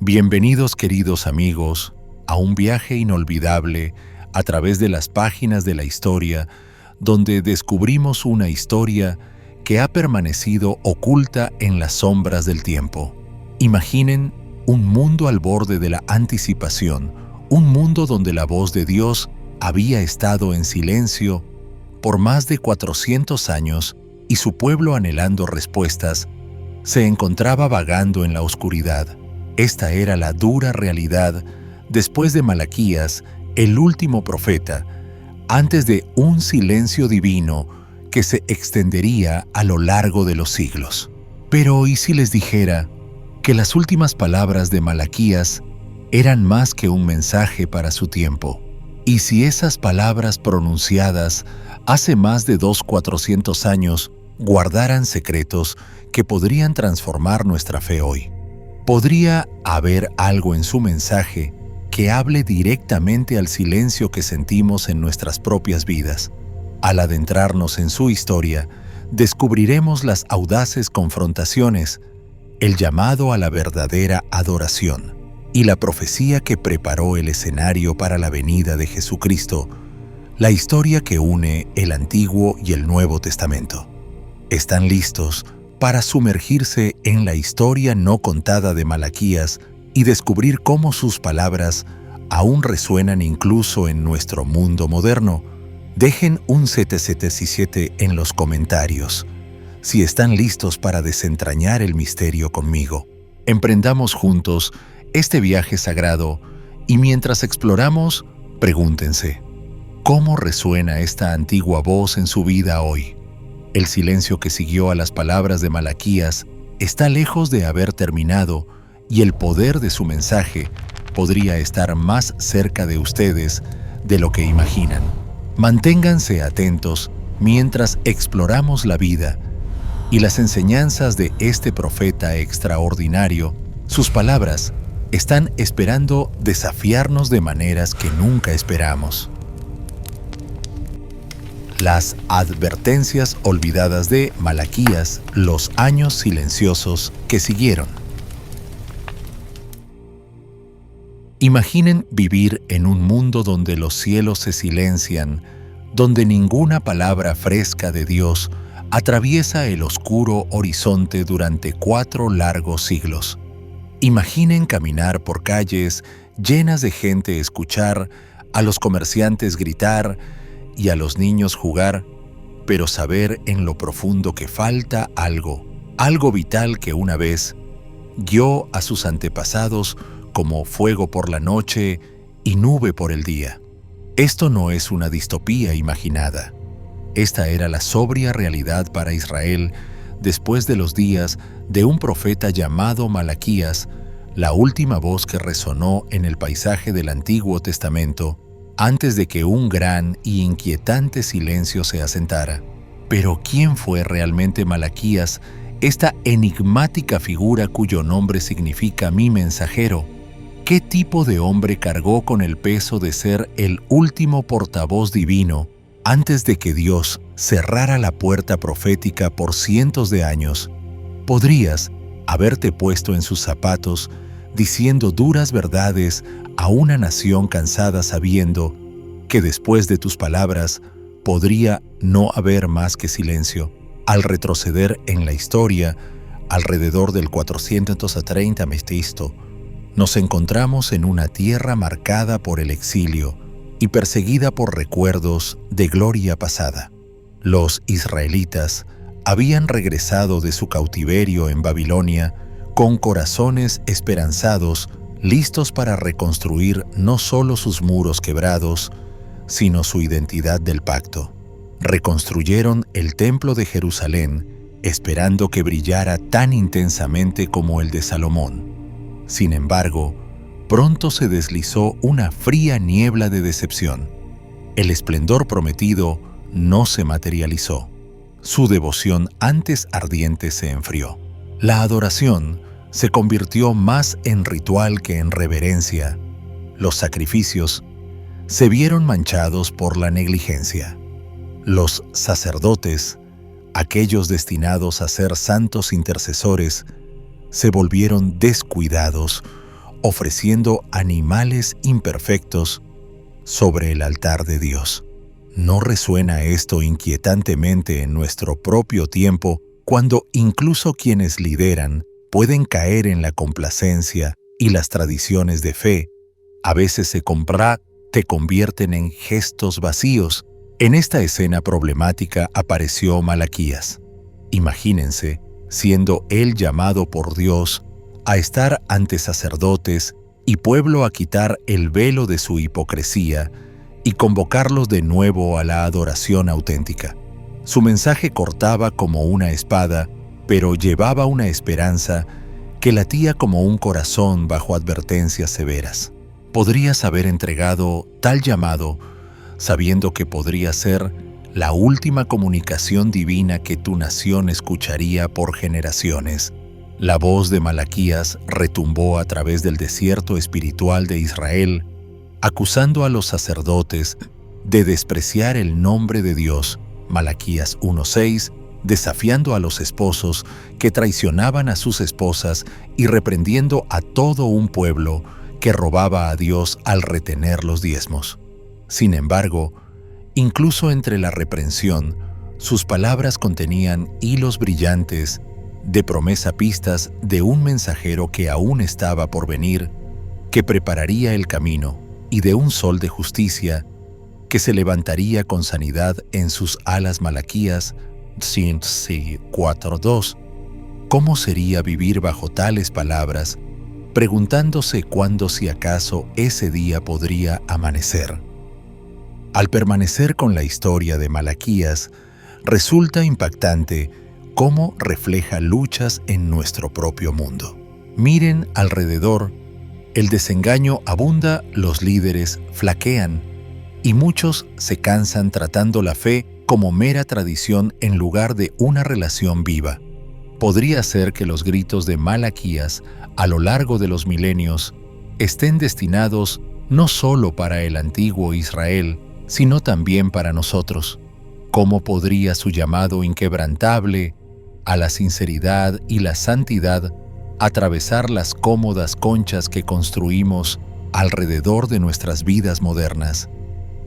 Bienvenidos, queridos amigos, a un viaje inolvidable a través de las páginas de la historia, donde descubrimos una historia que ha permanecido oculta en las sombras del tiempo. Imaginen un mundo al borde de la anticipación, un mundo donde la voz de Dios había estado en silencio por más de 400 años y su pueblo, anhelando respuestas, se encontraba vagando en la oscuridad. Esta era la dura realidad después de Malaquías, el último profeta, antes de un silencio divino que se extendería a lo largo de los siglos. Pero ¿y si les dijera que las últimas palabras de Malaquías eran más que un mensaje para su tiempo? ¿Y si esas palabras pronunciadas hace más de 400 años guardaran secretos que podrían transformar nuestra fe hoy? ¿Podría haber algo en su mensaje que hable directamente al silencio que sentimos en nuestras propias vidas? Al adentrarnos en su historia, descubriremos las audaces confrontaciones, el llamado a la verdadera adoración y la profecía que preparó el escenario para la venida de Jesucristo, la historia que une el Antiguo y el Nuevo Testamento. ¿Están listos para sumergirse en la historia no contada de Malaquías y descubrir cómo sus palabras aún resuenan incluso en nuestro mundo moderno? Dejen un 777 en los comentarios si están listos para desentrañar el misterio conmigo. Emprendamos juntos este viaje sagrado y mientras exploramos, pregúntense, ¿cómo resuena esta antigua voz en su vida hoy? El silencio que siguió a las palabras de Malaquías está lejos de haber terminado y el poder de su mensaje podría estar más cerca de ustedes de lo que imaginan. Manténganse atentos mientras exploramos la vida y las enseñanzas de este profeta extraordinario. Sus palabras están esperando desafiarnos de maneras que nunca esperamos. Las advertencias olvidadas de Malaquías, los años silenciosos que siguieron. Imaginen vivir en un mundo donde los cielos se silencian, donde ninguna palabra fresca de Dios atraviesa el oscuro horizonte durante 4 largos siglos. Imaginen caminar por calles llenas de gente, escuchar a los comerciantes gritar y a los niños jugar, pero saber en lo profundo que falta algo vital que una vez guió a sus antepasados como fuego por la noche y nube por el día. Esto no es una distopía imaginada. Esta era la sobria realidad para Israel después de los días de un profeta llamado Malaquías, la última voz que resonó en el paisaje del Antiguo Testamento, antes de que un gran y inquietante silencio se asentara. Pero ¿quién fue realmente Malaquías, esta enigmática figura cuyo nombre significa mi mensajero? ¿Qué tipo de hombre cargó con el peso de ser el último portavoz divino antes de que Dios cerrara la puerta profética por cientos de años? Podrías haberte puesto en sus zapatos diciendo duras verdades a una nación cansada, sabiendo que después de tus palabras podría no haber más que silencio. Al retroceder en la historia, alrededor del 430 Mestisto, nos encontramos en una tierra marcada por el exilio y perseguida por recuerdos de gloria pasada. Los israelitas habían regresado de su cautiverio en Babilonia con corazones esperanzados, listos para reconstruir no solo sus muros quebrados, sino su identidad del pacto. Reconstruyeron el templo de Jerusalén, esperando que brillara tan intensamente como el de Salomón. Sin embargo, pronto se deslizó una fría niebla de decepción. El esplendor prometido no se materializó. Su devoción antes ardiente se enfrió. La adoración se convirtió más en ritual que en reverencia. Los sacrificios se vieron manchados por la negligencia. Los sacerdotes, aquellos destinados a ser santos intercesores, se volvieron descuidados, ofreciendo animales imperfectos sobre el altar de Dios. ¿No resuena esto inquietantemente en nuestro propio tiempo cuando incluso quienes lideran pueden caer en la complacencia y las tradiciones de fe? A veces te convierten en gestos vacíos. En esta escena problemática apareció Malaquías. Imagínense, siendo él llamado por Dios a estar ante sacerdotes y pueblo a quitar el velo de su hipocresía y convocarlos de nuevo a la adoración auténtica. Su mensaje cortaba como una espada, pero llevaba una esperanza que latía como un corazón bajo advertencias severas. Podrías haber entregado tal llamado sabiendo que podría ser la última comunicación divina que tu nación escucharía por generaciones. La voz de Malaquías retumbó a través del desierto espiritual de Israel, acusando a los sacerdotes de despreciar el nombre de Dios. Malaquías 1:6, desafiando a los esposos que traicionaban a sus esposas y reprendiendo a todo un pueblo que robaba a Dios al retener los diezmos. Sin embargo, incluso entre la reprensión, sus palabras contenían hilos brillantes de promesa, pistas de un mensajero que aún estaba por venir, que prepararía el camino, y de un sol de justicia que se levantaría con sanidad en sus alas. Malaquías 4:2. ¿Cómo sería vivir bajo tales palabras, preguntándose cuándo, si acaso, ese día podría amanecer? Al permanecer con la historia de Malaquías, resulta impactante cómo refleja luchas en nuestro propio mundo. Miren alrededor, el desengaño abunda, los líderes flaquean y muchos se cansan tratando la fe como mera tradición en lugar de una relación viva. Podría ser que los gritos de Malaquías a lo largo de los milenios estén destinados no solo para el antiguo Israel, sino también para nosotros. ¿Cómo podría su llamado inquebrantable a la sinceridad y la santidad atravesar las cómodas conchas que construimos alrededor de nuestras vidas modernas?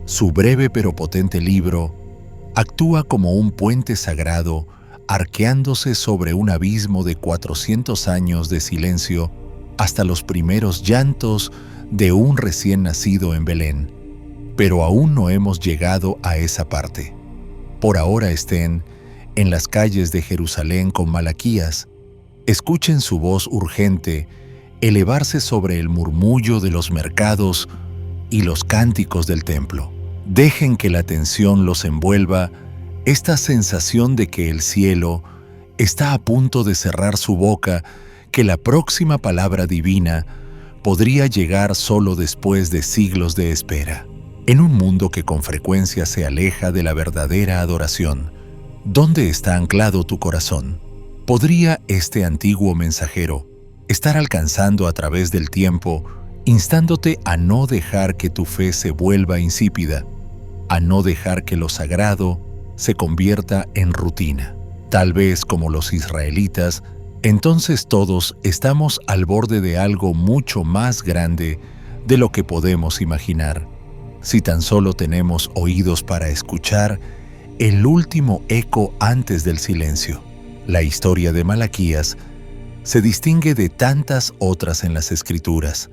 Su breve pero potente libro actúa como un puente sagrado arqueándose sobre un abismo de 400 años de silencio hasta los primeros llantos de un recién nacido en Belén. Pero aún no hemos llegado a esa parte. Por ahora estén en las calles de Jerusalén con Malaquías. Escuchen su voz urgente elevarse sobre el murmullo de los mercados y los cánticos del templo. Dejen que la tensión los envuelva, esta sensación de que el cielo está a punto de cerrar su boca, que la próxima palabra divina podría llegar solo después de siglos de espera. En un mundo que con frecuencia se aleja de la verdadera adoración, ¿dónde está anclado tu corazón? ¿Podría este antiguo mensajero estar alcanzando a través del tiempo, instándote a no dejar que tu fe se vuelva insípida, a no dejar que lo sagrado se convierta en rutina? Tal vez como los israelitas, entonces todos estamos al borde de algo mucho más grande de lo que podemos imaginar. Si tan solo tenemos oídos para escuchar el último eco antes del silencio. La historia de Malaquías se distingue de tantas otras en las Escrituras.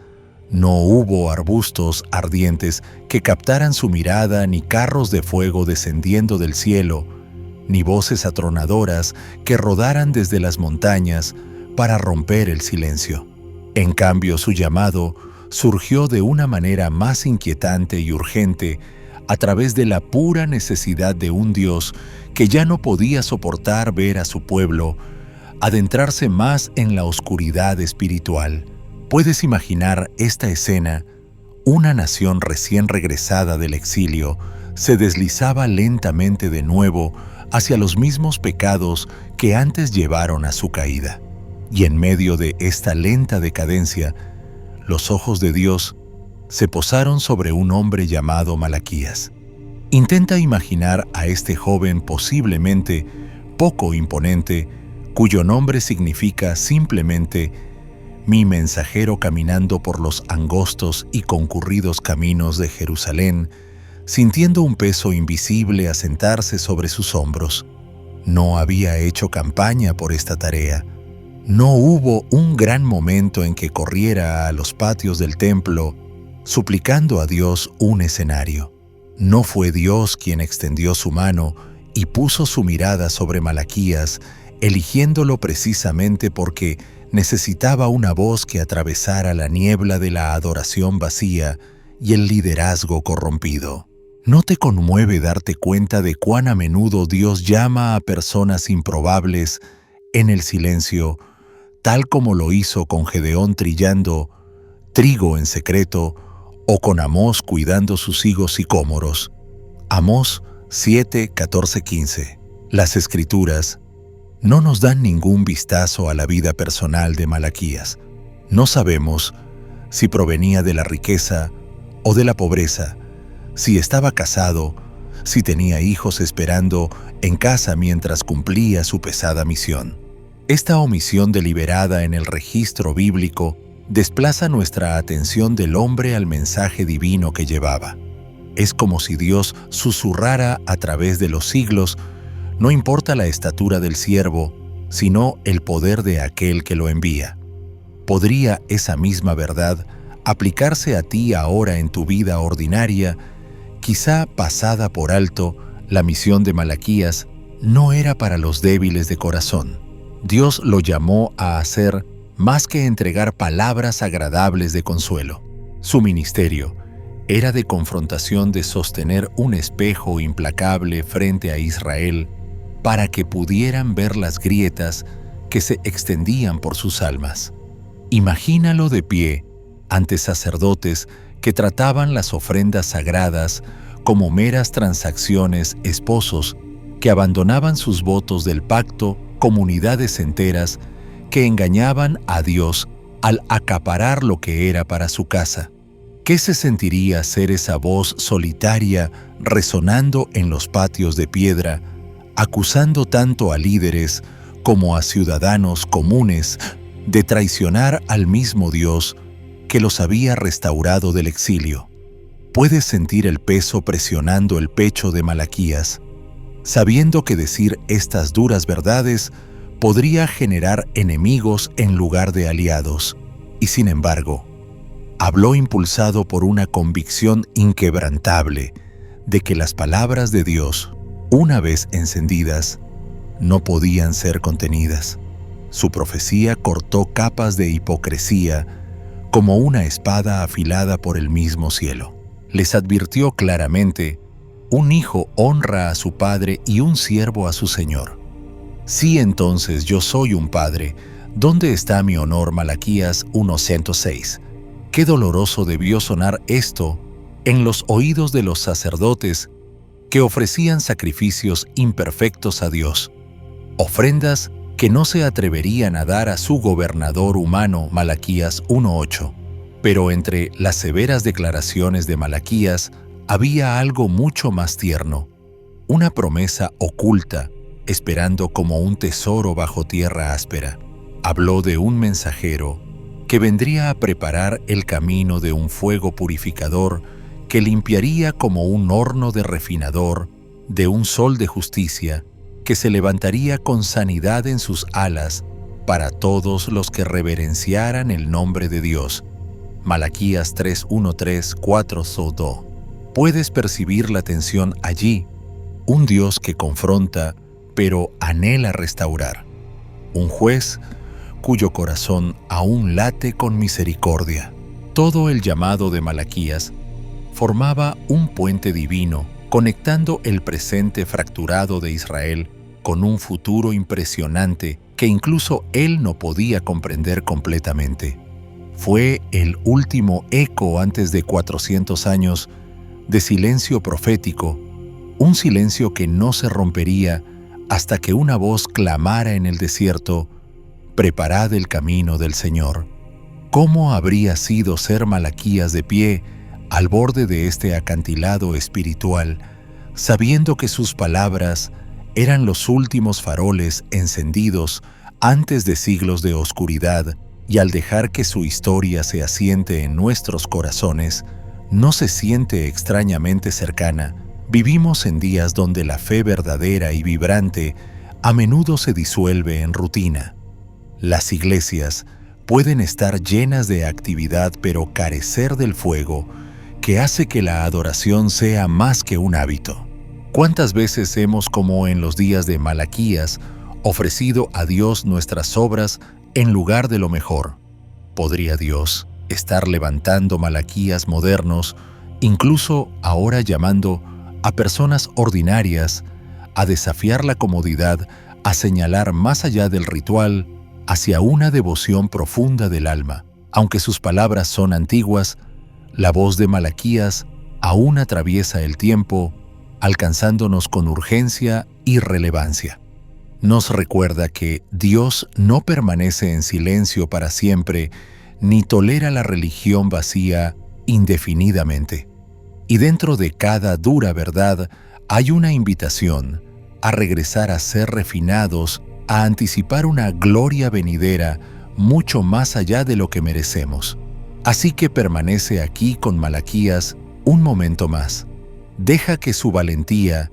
No hubo arbustos ardientes que captaran su mirada, ni carros de fuego descendiendo del cielo, ni voces atronadoras que rodaran desde las montañas para romper el silencio. En cambio, su llamado surgió de una manera más inquietante y urgente a través de la pura necesidad de un Dios que ya no podía soportar ver a su pueblo adentrarse más en la oscuridad espiritual. ¿Puedes imaginar esta escena? Una nación recién regresada del exilio se deslizaba lentamente de nuevo hacia los mismos pecados que antes llevaron a su caída. Y en medio de esta lenta decadencia, los ojos de Dios se posaron sobre un hombre llamado Malaquías. Intenta imaginar a este joven posiblemente poco imponente, cuyo nombre significa simplemente mi mensajero caminando por los angostos y concurridos caminos de Jerusalén, sintiendo un peso invisible asentarse sobre sus hombros. No había hecho campaña por esta tarea. No hubo un gran momento en que corriera a los patios del templo, suplicando a Dios un escenario. No fue Dios quien extendió su mano y puso su mirada sobre Malaquías, eligiéndolo precisamente porque necesitaba una voz que atravesara la niebla de la adoración vacía y el liderazgo corrompido. ¿No te conmueve darte cuenta de cuán a menudo Dios llama a personas improbables en el silencio, tal como lo hizo con Gedeón trillando trigo en secreto o con Amós cuidando sus higos sicómoros? Amós 7, 14, 15. Las Escrituras no nos dan ningún vistazo a la vida personal de Malaquías. No sabemos si provenía de la riqueza o de la pobreza, si estaba casado, si tenía hijos esperando en casa mientras cumplía su pesada misión. Esta omisión deliberada en el registro bíblico desplaza nuestra atención del hombre al mensaje divino que llevaba. Es como si Dios susurrara a través de los siglos: no importa la estatura del siervo, sino el poder de aquel que lo envía. ¿Podría esa misma verdad aplicarse a ti ahora en tu vida ordinaria? Quizá pasada por alto, la misión de Malaquías no era para los débiles de corazón. Dios lo llamó a hacer más que entregar palabras agradables de consuelo. Su ministerio era de confrontación, de sostener un espejo implacable frente a Israel para que pudieran ver las grietas que se extendían por sus almas. Imagínalo de pie ante sacerdotes que trataban las ofrendas sagradas como meras transacciones, esposos que abandonaban sus votos del pacto, comunidades enteras que engañaban a Dios al acaparar lo que era para su casa. ¿Qué se sentiría ser esa voz solitaria resonando en los patios de piedra, acusando tanto a líderes como a ciudadanos comunes de traicionar al mismo Dios que los había restaurado del exilio? Puedes sentir el peso presionando el pecho de Malaquías, sabiendo que decir estas duras verdades podría generar enemigos en lugar de aliados, y sin embargo, habló impulsado por una convicción inquebrantable de que las palabras de Dios, una vez encendidas, no podían ser contenidas. Su profecía cortó capas de hipocresía como una espada afilada por el mismo cielo. Les advirtió claramente: un hijo honra a su padre y un siervo a su señor. Si entonces yo soy un padre, ¿dónde está mi honor? Malaquías 1:106. Qué doloroso debió sonar esto en los oídos de los sacerdotes que ofrecían sacrificios imperfectos a Dios, ofrendas que no se atreverían a dar a su gobernador humano. Malaquías 1:8. Pero entre las severas declaraciones de Malaquías había algo mucho más tierno, una promesa oculta, esperando como un tesoro bajo tierra áspera. Habló de un mensajero que vendría a preparar el camino, de un fuego purificador que limpiaría como un horno de refinador, de un sol de justicia que se levantaría con sanidad en sus alas para todos los que reverenciaran el nombre de Dios. Malaquías 3:1-3, 4-2. Puedes percibir la tensión allí, un Dios que confronta, pero anhela restaurar. Un juez cuyo corazón aún late con misericordia. Todo el llamado de Malaquías formaba un puente divino, conectando el presente fracturado de Israel con un futuro impresionante que incluso él no podía comprender completamente. Fue el último eco antes de 400 años de silencio profético, un silencio que no se rompería hasta que una voz clamara en el desierto: «Preparad el camino del Señor». ¿Cómo habría sido ser Malaquías de pie al borde de este acantilado espiritual, sabiendo que sus palabras eran los últimos faroles encendidos antes de siglos de oscuridad y al dejar que su historia se asiente en nuestros corazones, no se siente extrañamente cercana. Vivimos en días donde la fe verdadera y vibrante a menudo se disuelve en rutina. Las iglesias pueden estar llenas de actividad pero carecer del fuego que hace que la adoración sea más que un hábito. ¿Cuántas veces hemos, como en los días de Malaquías, ofrecido a Dios nuestras obras en lugar de lo mejor? ¿Podría Dios estar levantando Malaquías modernos, incluso ahora llamando a personas ordinarias a desafiar la comodidad, a señalar más allá del ritual hacia una devoción profunda del alma? Aunque sus palabras son antiguas, la voz de Malaquías aún atraviesa el tiempo, alcanzándonos con urgencia y relevancia. Nos recuerda que Dios no permanece en silencio para siempre, ni tolera la religión vacía indefinidamente. Y dentro de cada dura verdad hay una invitación a regresar a ser refinados, a anticipar una gloria venidera mucho más allá de lo que merecemos. Así que permanece aquí con Malaquías un momento más. Deja que su valentía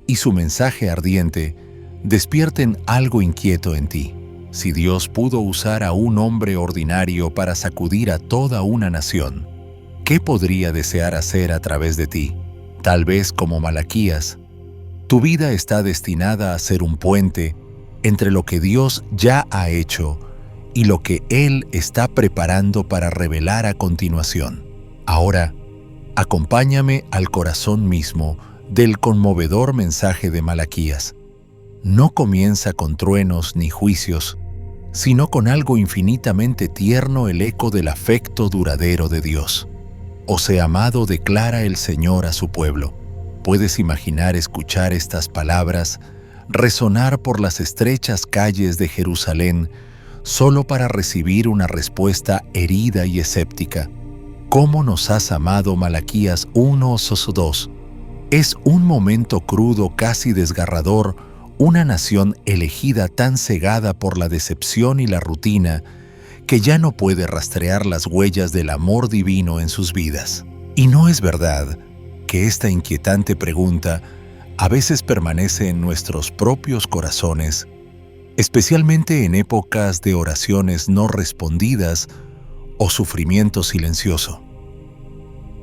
y su mensaje ardiente despierten algo inquieto en ti. Si Dios pudo usar a un hombre ordinario para sacudir a toda una nación, ¿qué podría desear hacer a través de ti? Tal vez como Malaquías, tu vida está destinada a ser un puente entre lo que Dios ya ha hecho y lo que Él está preparando para revelar a continuación. Ahora, acompáñame al corazón mismo del conmovedor mensaje de Malaquías. No comienza con truenos ni juicios, sino con algo infinitamente tierno, el eco del afecto duradero de Dios. «O sea, amado», declara el Señor a su pueblo. ¿Puedes imaginar escuchar estas palabras resonar por las estrechas calles de Jerusalén solo para recibir una respuesta herida y escéptica? ¿Cómo nos has amado? Malaquías 1:2. Es un momento crudo, casi desgarrador, una nación elegida tan cegada por la decepción y la rutina que ya no puede rastrear las huellas del amor divino en sus vidas. ¿Y no es verdad que esta inquietante pregunta a veces permanece en nuestros propios corazones, especialmente en épocas de oraciones no respondidas o sufrimiento silencioso?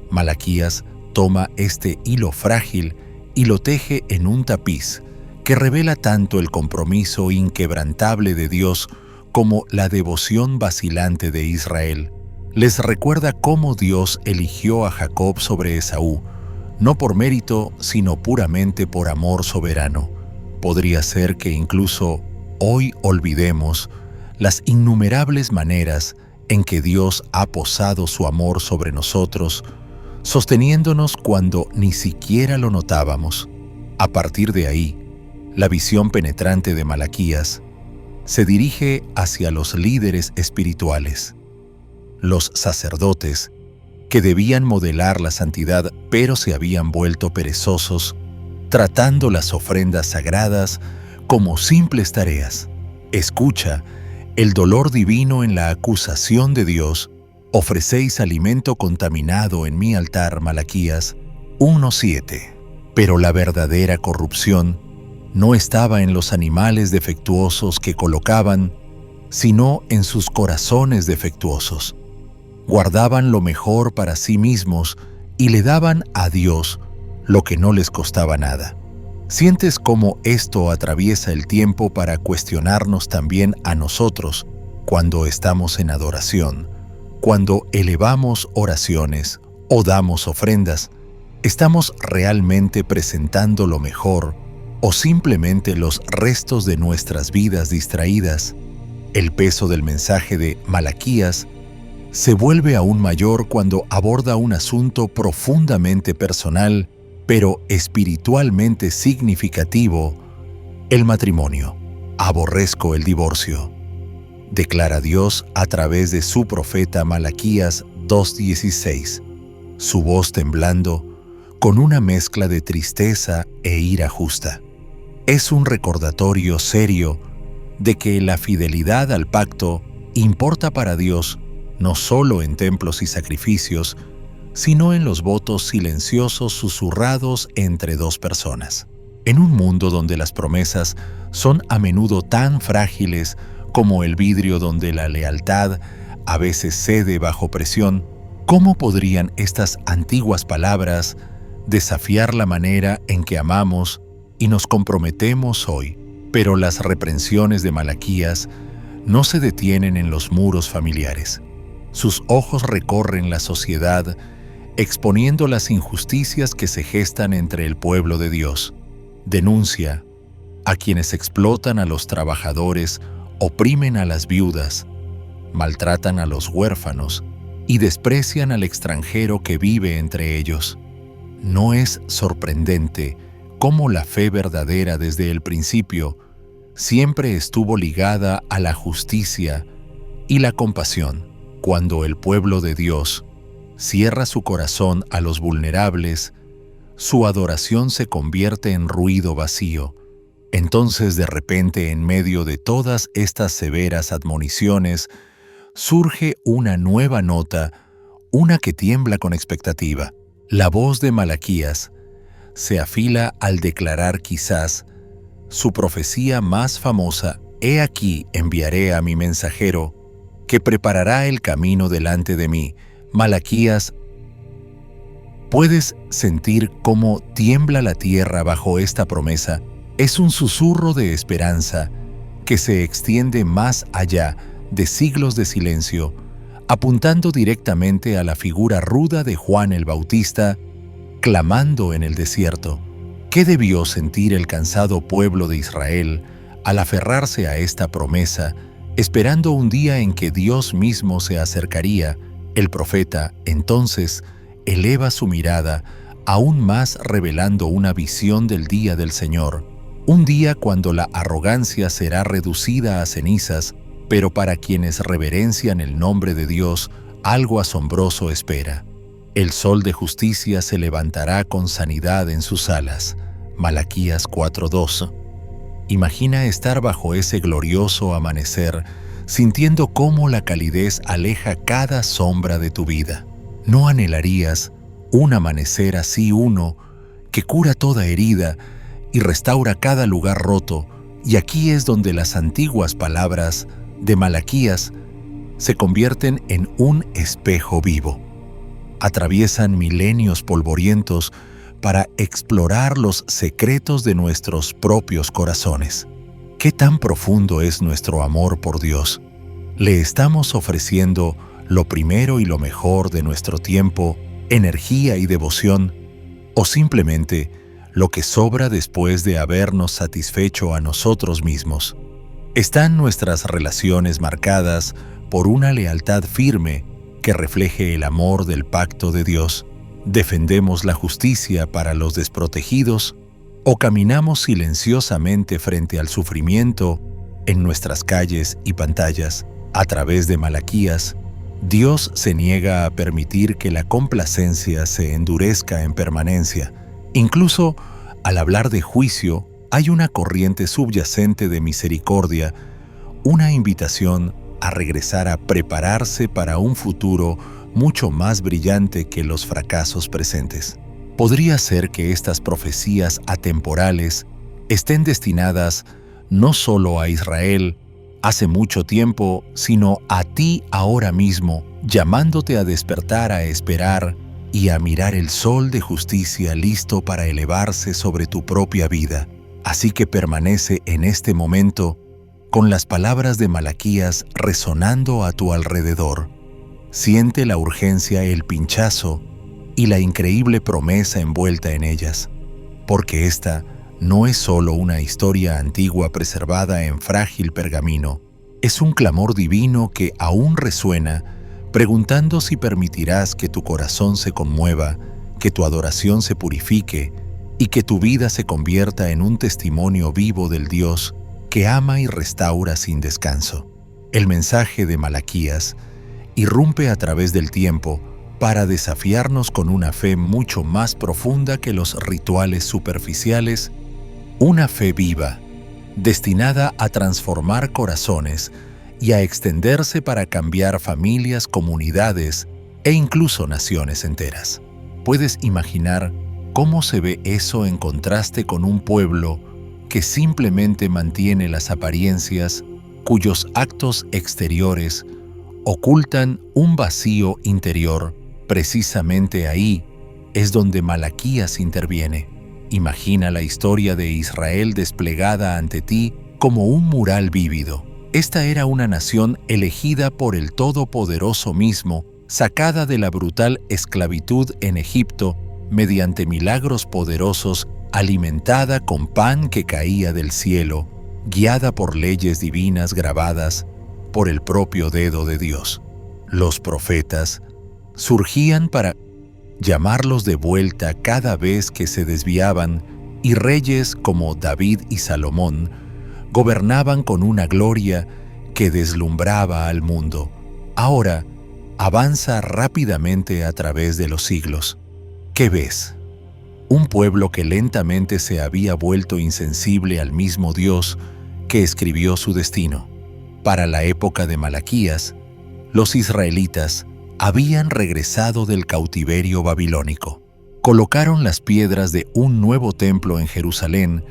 Malaquías toma este hilo frágil y lo teje en un tapiz que revela tanto el compromiso inquebrantable de Dios como la devoción vacilante de Israel. Les recuerda cómo Dios eligió a Jacob sobre Esaú, no por mérito, sino puramente por amor soberano. Podría ser que incluso hoy olvidemos las innumerables maneras en que Dios ha posado su amor sobre nosotros, sosteniéndonos cuando ni siquiera lo notábamos. A partir de ahí, la visión penetrante de Malaquías se dirige hacia los líderes espirituales, los sacerdotes, que debían modelar la santidad pero se habían vuelto perezosos, tratando las ofrendas sagradas como simples tareas. Escucha el dolor divino en la acusación de Dios: «Ofrecéis alimento contaminado en mi altar». Malaquías 1:7. Pero la verdadera corrupción no estaba en los animales defectuosos que colocaban, sino en sus corazones defectuosos. Guardaban lo mejor para sí mismos y le daban a Dios lo que no les costaba nada. ¿Sientes cómo esto atraviesa el tiempo para cuestionarnos también a nosotros cuando estamos en adoración? Cuando elevamos oraciones o damos ofrendas, ¿estamos realmente presentando lo mejor o simplemente los restos de nuestras vidas distraídas? El peso del mensaje de Malaquías se vuelve aún mayor cuando aborda un asunto profundamente personal, pero espiritualmente significativo: el matrimonio. «Aborrezco el divorcio», declara Dios a través de su profeta Malaquías 2:16, su voz temblando con una mezcla de tristeza e ira justa. Es un recordatorio serio de que la fidelidad al pacto importa para Dios no solo en templos y sacrificios, sino en los votos silenciosos susurrados entre dos personas. En un mundo donde las promesas son a menudo tan frágiles como el vidrio donde la lealtad a veces cede bajo presión, ¿cómo podrían estas antiguas palabras desafiar la manera en que amamos y nos comprometemos hoy? Pero las reprensiones de Malaquías no se detienen en los muros familiares. Sus ojos recorren la sociedad, exponiendo las injusticias que se gestan entre el pueblo de Dios. Denuncia a quienes explotan a los trabajadores, oprimen a las viudas, maltratan a los huérfanos y desprecian al extranjero que vive entre ellos. No es sorprendente cómo la fe verdadera desde el principio siempre estuvo ligada a la justicia y la compasión. Cuando el pueblo de Dios cierra su corazón a los vulnerables, su adoración se convierte en ruido vacío. Entonces, de repente, en medio de todas estas severas admoniciones, surge una nueva nota, una que tiembla con expectativa. La voz de Malaquías se afila al declarar quizás su profecía más famosa: «He aquí enviaré a mi mensajero, que preparará el camino delante de mí». Malaquías, ¿puedes sentir cómo tiembla la tierra bajo esta promesa? Es un susurro de esperanza que se extiende más allá de siglos de silencio, apuntando directamente a la figura ruda de Juan el Bautista, clamando en el desierto. ¿Qué debió sentir el cansado pueblo de Israel al aferrarse a esta promesa, esperando un día en que Dios mismo se acercaría? El profeta, entonces, eleva su mirada aún más, revelando una visión del día del Señor, un día cuando la arrogancia será reducida a cenizas, pero para quienes reverencian el nombre de Dios, algo asombroso espera. El sol de justicia se levantará con sanidad en sus alas. Malaquías 4:2. Imagina estar bajo ese glorioso amanecer, sintiendo cómo la calidez aleja cada sombra de tu vida. ¿No anhelarías un amanecer así, uno que cura toda herida y restaura cada lugar roto? Y aquí es donde las antiguas palabras de Malaquías se convierten en un espejo vivo. Atraviesan milenios polvorientos para explorar los secretos de nuestros propios corazones. ¿Qué tan profundo es nuestro amor por Dios? ¿Le estamos ofreciendo lo primero y lo mejor de nuestro tiempo, energía y devoción, o simplemente lo que sobra después de habernos satisfecho a nosotros mismos? ¿Están nuestras relaciones marcadas por una lealtad firme que refleje el amor del pacto de Dios? ¿Defendemos la justicia para los desprotegidos o caminamos silenciosamente frente al sufrimiento en nuestras calles y pantallas? A través de Malaquías, Dios se niega a permitir que la complacencia se endurezca en permanencia. Incluso al hablar de juicio, hay una corriente subyacente de misericordia, una invitación a regresar a prepararse para un futuro mucho más brillante que los fracasos presentes. Podría ser que estas profecías atemporales estén destinadas no solo a Israel hace mucho tiempo, sino a ti ahora mismo, llamándote a despertar, a esperar y a mirar el sol de justicia listo para elevarse sobre tu propia vida. Así que permanece en este momento con las palabras de Malaquías resonando a tu alrededor. Siente la urgencia, el pinchazo y la increíble promesa envuelta en ellas, porque esta no es solo una historia antigua preservada en frágil pergamino, es un clamor divino que aún resuena, preguntando si permitirás que tu corazón se conmueva, que tu adoración se purifique y que tu vida se convierta en un testimonio vivo del Dios que ama y restaura sin descanso. El mensaje de Malaquías irrumpe a través del tiempo para desafiarnos con una fe mucho más profunda que los rituales superficiales, una fe viva, destinada a transformar corazones y a extenderse para cambiar familias, comunidades e incluso naciones enteras. ¿Puedes imaginar cómo se ve eso en contraste con un pueblo que simplemente mantiene las apariencias, cuyos actos exteriores ocultan un vacío interior? Precisamente ahí es donde Malaquías interviene. Imagina la historia de Israel desplegada ante ti como un mural vívido. Esta era una nación elegida por el Todopoderoso mismo, sacada de la brutal esclavitud en Egipto mediante milagros poderosos, alimentada con pan que caía del cielo, guiada por leyes divinas grabadas por el propio dedo de Dios. Los profetas surgían para llamarlos de vuelta cada vez que se desviaban, y reyes como David y Salomón gobernaban con una gloria que deslumbraba al mundo. Ahora avanza rápidamente a través de los siglos. ¿Qué ves? Un pueblo que lentamente se había vuelto insensible al mismo Dios que escribió su destino. Para la época de Malaquías, los israelitas habían regresado del cautiverio babilónico. Colocaron las piedras de un nuevo templo en Jerusalén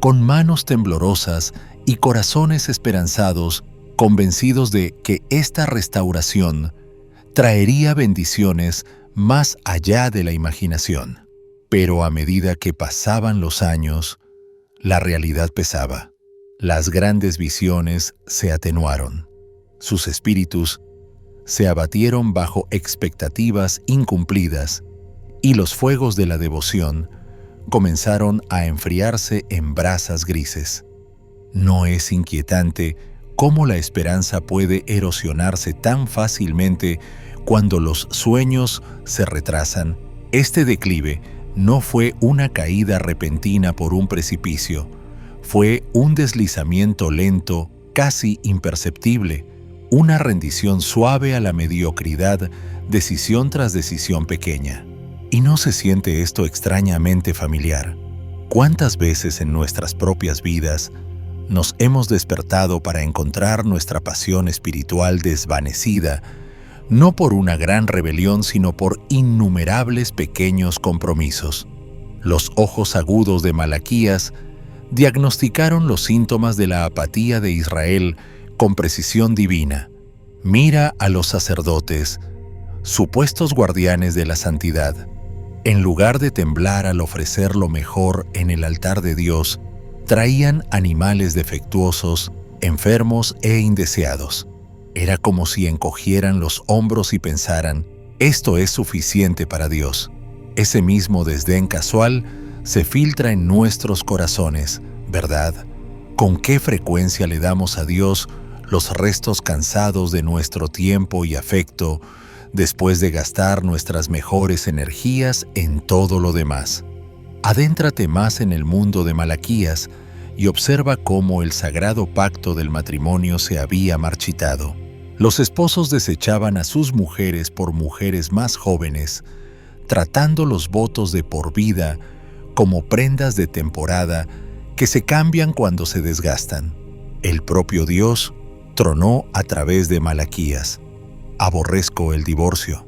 con manos temblorosas y corazones esperanzados, convencidos de que esta restauración traería bendiciones más allá de la imaginación. Pero a medida que pasaban los años, la realidad pesaba. Las grandes visiones se atenuaron. Sus espíritus se abatieron bajo expectativas incumplidas, y los fuegos de la devoción comenzaron a enfriarse en brasas grises. ¿No es inquietante cómo la esperanza puede erosionarse tan fácilmente cuando los sueños se retrasan? Este declive no fue una caída repentina por un precipicio, fue un deslizamiento lento, casi imperceptible, una rendición suave a la mediocridad, decisión tras decisión pequeña. ¿Y no se siente esto extrañamente familiar? ¿Cuántas veces en nuestras propias vidas nos hemos despertado para encontrar nuestra pasión espiritual desvanecida, no por una gran rebelión, sino por innumerables pequeños compromisos? Los ojos agudos de Malaquías diagnosticaron los síntomas de la apatía de Israel con precisión divina. Mira a los sacerdotes, supuestos guardianes de la santidad. En lugar de temblar al ofrecer lo mejor en el altar de Dios, traían animales defectuosos, enfermos e indeseados. Era como si encogieran los hombros y pensaran, esto es suficiente para Dios. Ese mismo desdén casual se filtra en nuestros corazones, ¿verdad? ¿Con qué frecuencia le damos a Dios los restos cansados de nuestro tiempo y afecto después de gastar nuestras mejores energías en todo lo demás? Adéntrate más en el mundo de Malaquías y observa cómo el sagrado pacto del matrimonio se había marchitado. Los esposos desechaban a sus mujeres por mujeres más jóvenes, tratando los votos de por vida como prendas de temporada que se cambian cuando se desgastan. El propio Dios tronó a través de Malaquías. Aborrezco el divorcio.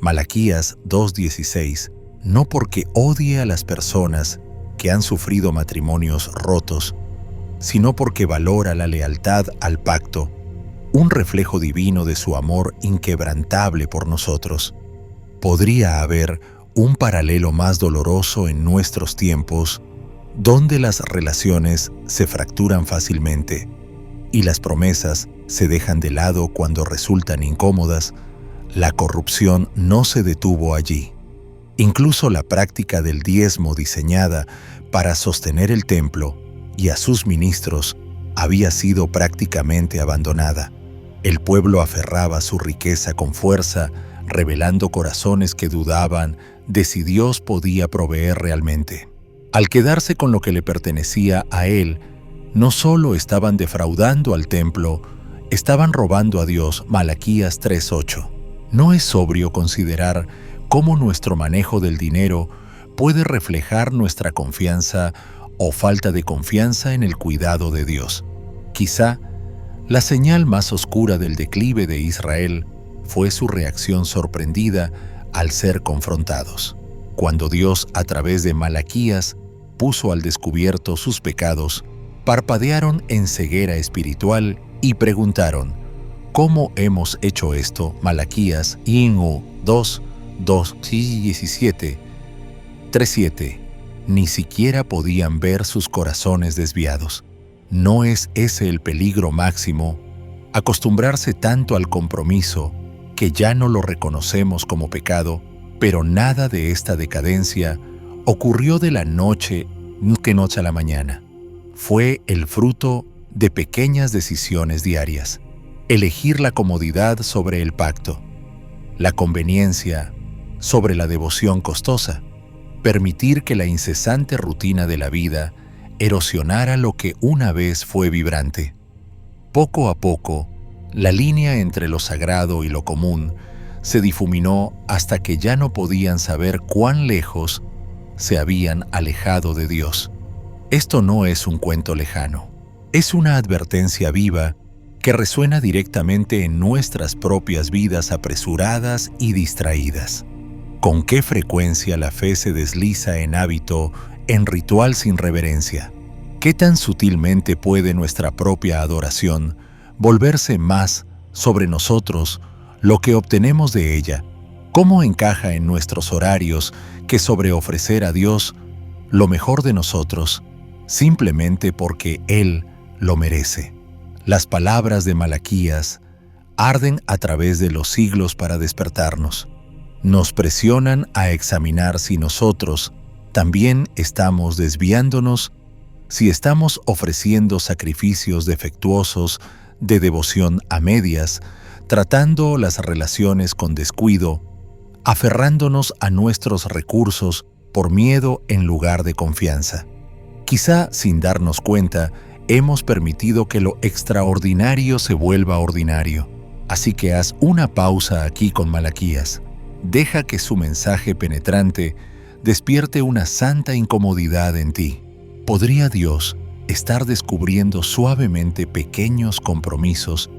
Malaquías 2:16. No porque odie a las personas que han sufrido matrimonios rotos, sino porque valora la lealtad al pacto, un reflejo divino de su amor inquebrantable por nosotros. ¿Podría haber un paralelo más doloroso en nuestros tiempos, donde las relaciones se fracturan fácilmente y las promesas se dejan de lado cuando resultan incómodas? La corrupción no se detuvo allí. Incluso la práctica del diezmo diseñada para sostener el templo y a sus ministros había sido prácticamente abandonada. El pueblo aferraba su riqueza con fuerza, revelando corazones que dudaban de si Dios podía proveer realmente. Al quedarse con lo que le pertenecía a él, no solo estaban defraudando al templo, estaban robando a Dios. Malaquías 3:8. ¿No es sobrio considerar cómo nuestro manejo del dinero puede reflejar nuestra confianza o falta de confianza en el cuidado de Dios? Quizá La señal más oscura del declive de Israel fue su reacción sorprendida al ser confrontados. Cuando Dios, a través de Malaquías, puso al descubierto sus pecados, parpadearon en ceguera espiritual y preguntaron: ¿cómo hemos hecho esto? Malaquías 2, 17, 3:7. Ni siquiera podían ver sus corazones desviados. ¿No es ese el peligro máximo? Acostumbrarse tanto al compromiso que ya no lo reconocemos como pecado, pero nada de esta decadencia ocurrió de la noche a la mañana. Fue el fruto de pequeñas decisiones diarias. Elegir la comodidad sobre el pacto, la conveniencia sobre la devoción costosa, permitir que la incesante rutina de la vida erosionara lo que una vez fue vibrante. Poco a poco, la línea entre lo sagrado y lo común se difuminó hasta que ya no podían saber cuán lejos se habían alejado de Dios. Esto no es un cuento lejano, es una advertencia viva que resuena directamente en nuestras propias vidas apresuradas y distraídas. ¿Con qué frecuencia la fe se desliza en hábito, en ritual sin reverencia? ¿Qué tan sutilmente puede nuestra propia adoración volverse más sobre nosotros lo que obtenemos de ella? ¿Cómo encaja en nuestros horarios que sobre ofrecer a Dios lo mejor de nosotros, simplemente porque Él lo merece? Las palabras de Malaquías arden a través de los siglos para despertarnos. Nos presionan a examinar si nosotros también estamos desviándonos, si estamos ofreciendo sacrificios defectuosos de devoción a medias, tratando las relaciones con descuido, aferrándonos a nuestros recursos por miedo en lugar de confianza. Quizá sin darnos cuenta, hemos permitido que lo extraordinario se vuelva ordinario. Así que haz una pausa aquí con Malaquías. Deja que su mensaje penetrante despierte una santa incomodidad en ti. ¿Podría Dios estar descubriendo suavemente pequeños compromisos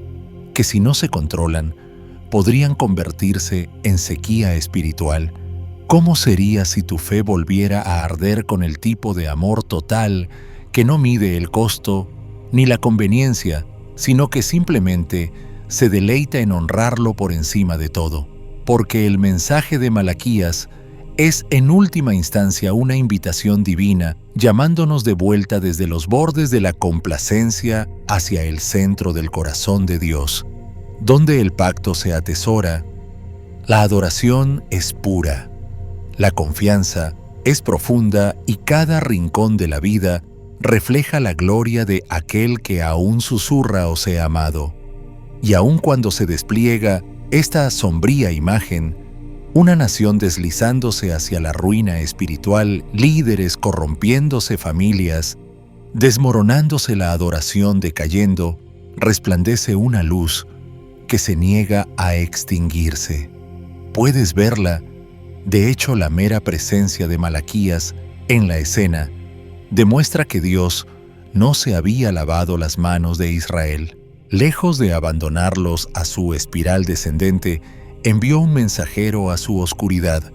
que, si no se controlan, podrían convertirse en sequía espiritual? ¿Cómo sería si tu fe volviera a arder con el tipo de amor total que no mide el costo ni la conveniencia, sino que simplemente se deleita en honrarlo por encima de todo? Porque el mensaje de Malaquías es en última instancia una invitación divina, llamándonos de vuelta desde los bordes de la complacencia hacia el centro del corazón de Dios, donde el pacto se atesora, la adoración es pura, la confianza es profunda y cada rincón de la vida refleja la gloria de aquel que aún susurra o sea amado. Y aun cuando se despliega esta sombría imagen, una nación deslizándose hacia la ruina espiritual, líderes corrompiéndose, familias, desmoronándose, la adoración decayendo, resplandece una luz que se niega a extinguirse. Puedes verla. De hecho, la mera presencia de Malaquías en la escena demuestra que Dios no se había lavado las manos de Israel. Lejos de abandonarlos a su espiral descendente, envió un mensajero a su oscuridad.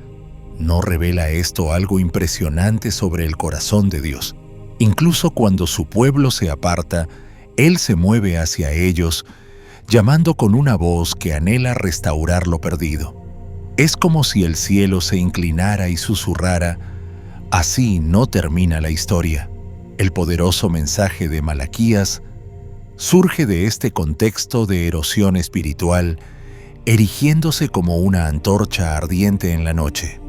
¿No revela esto algo impresionante sobre el corazón de Dios? Incluso cuando su pueblo se aparta, Él se mueve hacia ellos, llamando con una voz que anhela restaurar lo perdido. Es como si el cielo se inclinara y susurrara: así no termina la historia. El poderoso mensaje de Malaquías surge de este contexto de erosión espiritual, erigiéndose como una antorcha ardiente en la noche.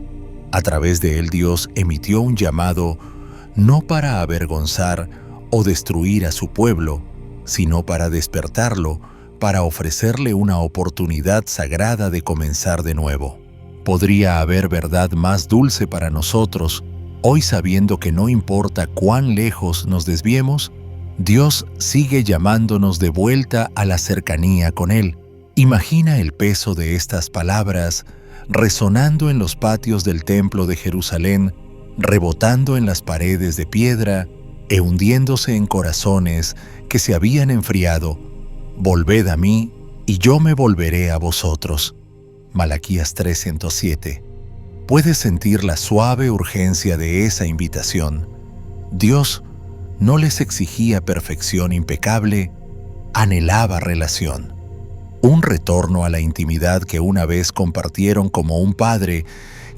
A través de él Dios emitió un llamado no para avergonzar o destruir a su pueblo, sino para despertarlo, para ofrecerle una oportunidad sagrada de comenzar de nuevo. ¿Podría haber verdad más dulce para nosotros, hoy sabiendo que no importa cuán lejos nos desviemos, Dios sigue llamándonos de vuelta a la cercanía con Él? Imagina el peso de estas palabras resonando en los patios del templo de Jerusalén, rebotando en las paredes de piedra e hundiéndose en corazones que se habían enfriado, Volved a mí, y yo me volveré a vosotros. Malaquías 3:107. ¿Puedes sentir la suave urgencia de esa invitación? Dios no les exigía perfección impecable, anhelaba relación. Un retorno a la intimidad que una vez compartieron, como un padre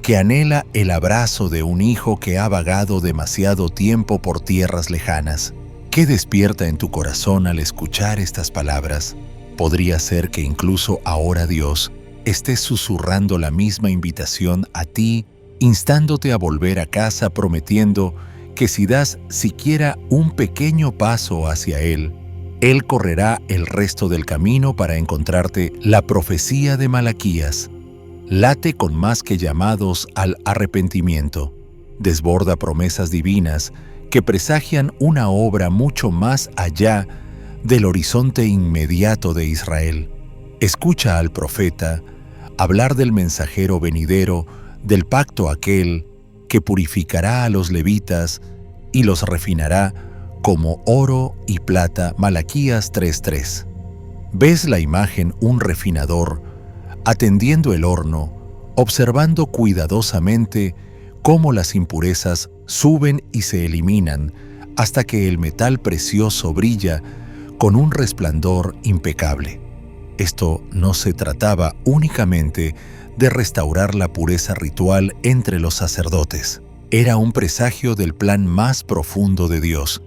que anhela el abrazo de un hijo que ha vagado demasiado tiempo por tierras lejanas. ¿Qué despierta en tu corazón al escuchar estas palabras? Podría ser que incluso ahora Dios esté susurrando la misma invitación a ti, instándote a volver a casa, prometiendo que si das siquiera un pequeño paso hacia Él, Él correrá el resto del camino para encontrarte. La profecía de Malaquías late con más que llamados al arrepentimiento. Desborda promesas divinas que presagian una obra mucho más allá del horizonte inmediato de Israel. Escucha al profeta hablar del mensajero venidero, del pacto aquel que purificará a los levitas y los refinará como oro y plata. Malaquías 3:3. ¿Ves la imagen? Un refinador atendiendo el horno, observando cuidadosamente cómo las impurezas suben y se eliminan hasta que el metal precioso brilla con un resplandor impecable. Esto no se trataba únicamente de restaurar la pureza ritual entre los sacerdotes. Era un presagio del plan más profundo de Dios,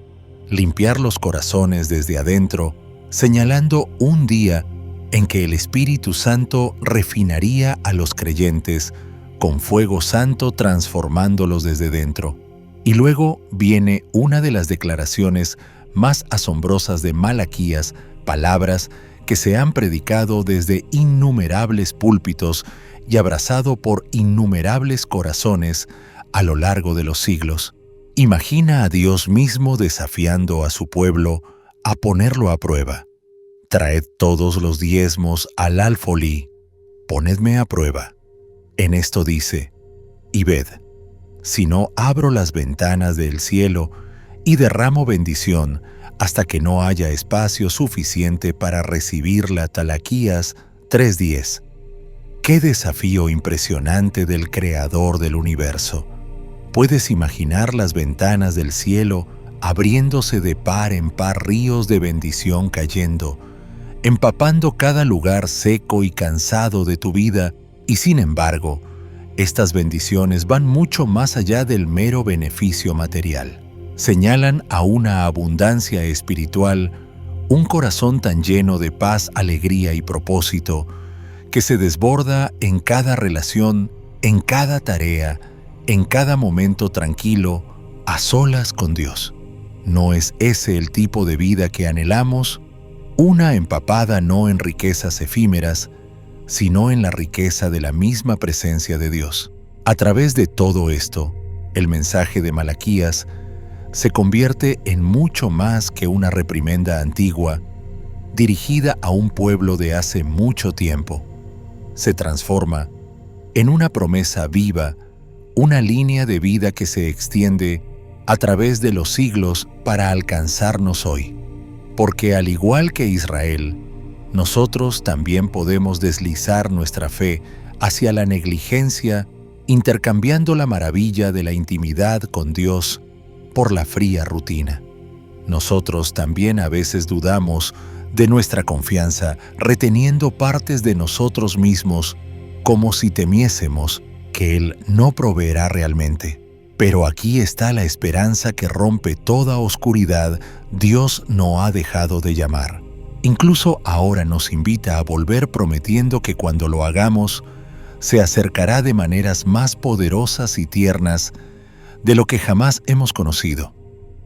limpiar los corazones desde adentro, señalando un día en que el Espíritu Santo refinaría a los creyentes con fuego santo, transformándolos desde dentro. Y luego viene una de las declaraciones más asombrosas de Malaquías, palabras que se han predicado desde innumerables púlpitos y abrazado por innumerables corazones a lo largo de los siglos. Imagina a Dios mismo desafiando a su pueblo a ponerlo a prueba. Traed todos los diezmos al alfolí, ponedme a prueba. En esto dice, y ved, si no abro las ventanas del cielo y derramo bendición hasta que no haya espacio suficiente para recibirla. Malaquías 3:10. ¡Qué desafío impresionante del Creador del universo! ¿Puedes imaginar las ventanas del cielo abriéndose de par en par, ríos de bendición cayendo, empapando cada lugar seco y cansado de tu vida? Y sin embargo, estas bendiciones van mucho más allá del mero beneficio material. Señalan a una abundancia espiritual, un corazón tan lleno de paz, alegría y propósito, que se desborda en cada relación, en cada tarea, en cada momento tranquilo, a solas con Dios. ¿No es ese el tipo de vida que anhelamos? Una empapada no en riquezas efímeras, sino en la riqueza de la misma presencia de Dios. A través de todo esto, el mensaje de Malaquías se convierte en mucho más que una reprimenda antigua dirigida a un pueblo de hace mucho tiempo. Se transforma en una promesa viva, una línea de vida que se extiende a través de los siglos para alcanzarnos hoy. Porque al igual que Israel, nosotros también podemos deslizar nuestra fe hacia la negligencia, intercambiando la maravilla de la intimidad con Dios por la fría rutina. Nosotros también a veces dudamos de nuestra confianza, reteniendo partes de nosotros mismos como si temiésemos que Él no proveerá realmente. Pero aquí está la esperanza que rompe toda oscuridad. Dios no ha dejado de llamar. Incluso ahora nos invita a volver, prometiendo que cuando lo hagamos, se acercará de maneras más poderosas y tiernas de lo que jamás hemos conocido.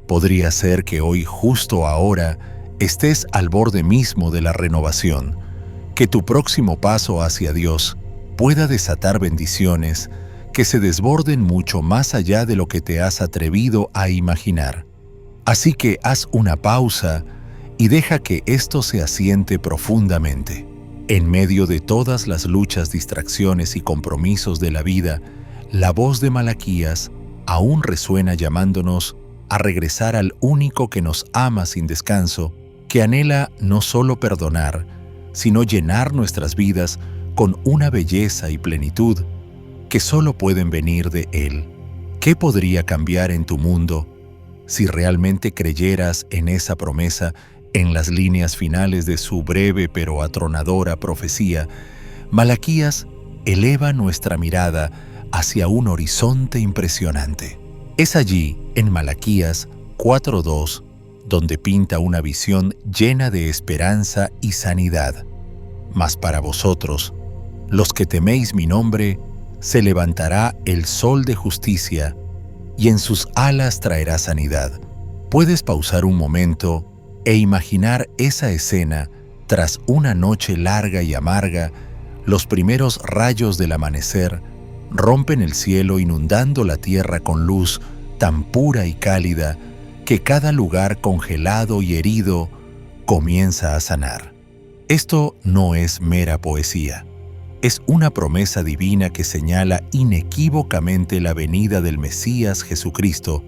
Podría ser que hoy, justo ahora, estés al borde mismo de la renovación, que tu próximo paso hacia Dios pueda desatar bendiciones que se desborden mucho más allá de lo que te has atrevido a imaginar. Así que haz una pausa y deja que esto se asiente profundamente. En medio de todas las luchas, distracciones y compromisos de la vida, la voz de Malaquías aún resuena llamándonos a regresar al único que nos ama sin descanso que anhela no solo perdonar, sino llenar nuestras vidas con una belleza y plenitud que solo pueden venir de Él. ¿Qué podría cambiar en tu mundo si realmente creyeras en esa promesa en las líneas finales de su breve pero atronadora profecía? Malaquías eleva nuestra mirada hacia un horizonte impresionante. Es allí, en Malaquías 4:2, donde pinta una visión llena de esperanza y sanidad. Mas para vosotros, los que teméis mi nombre, se levantará el sol de justicia, y en sus alas traerá sanidad. Puedes pausar un momento e imaginar esa escena tras una noche larga y amarga. Los primeros rayos del amanecer rompen el cielo inundando la tierra con luz tan pura y cálida que cada lugar congelado y herido comienza a sanar. Esto no es mera poesía. Es una promesa divina que señala inequívocamente la venida del Mesías Jesucristo,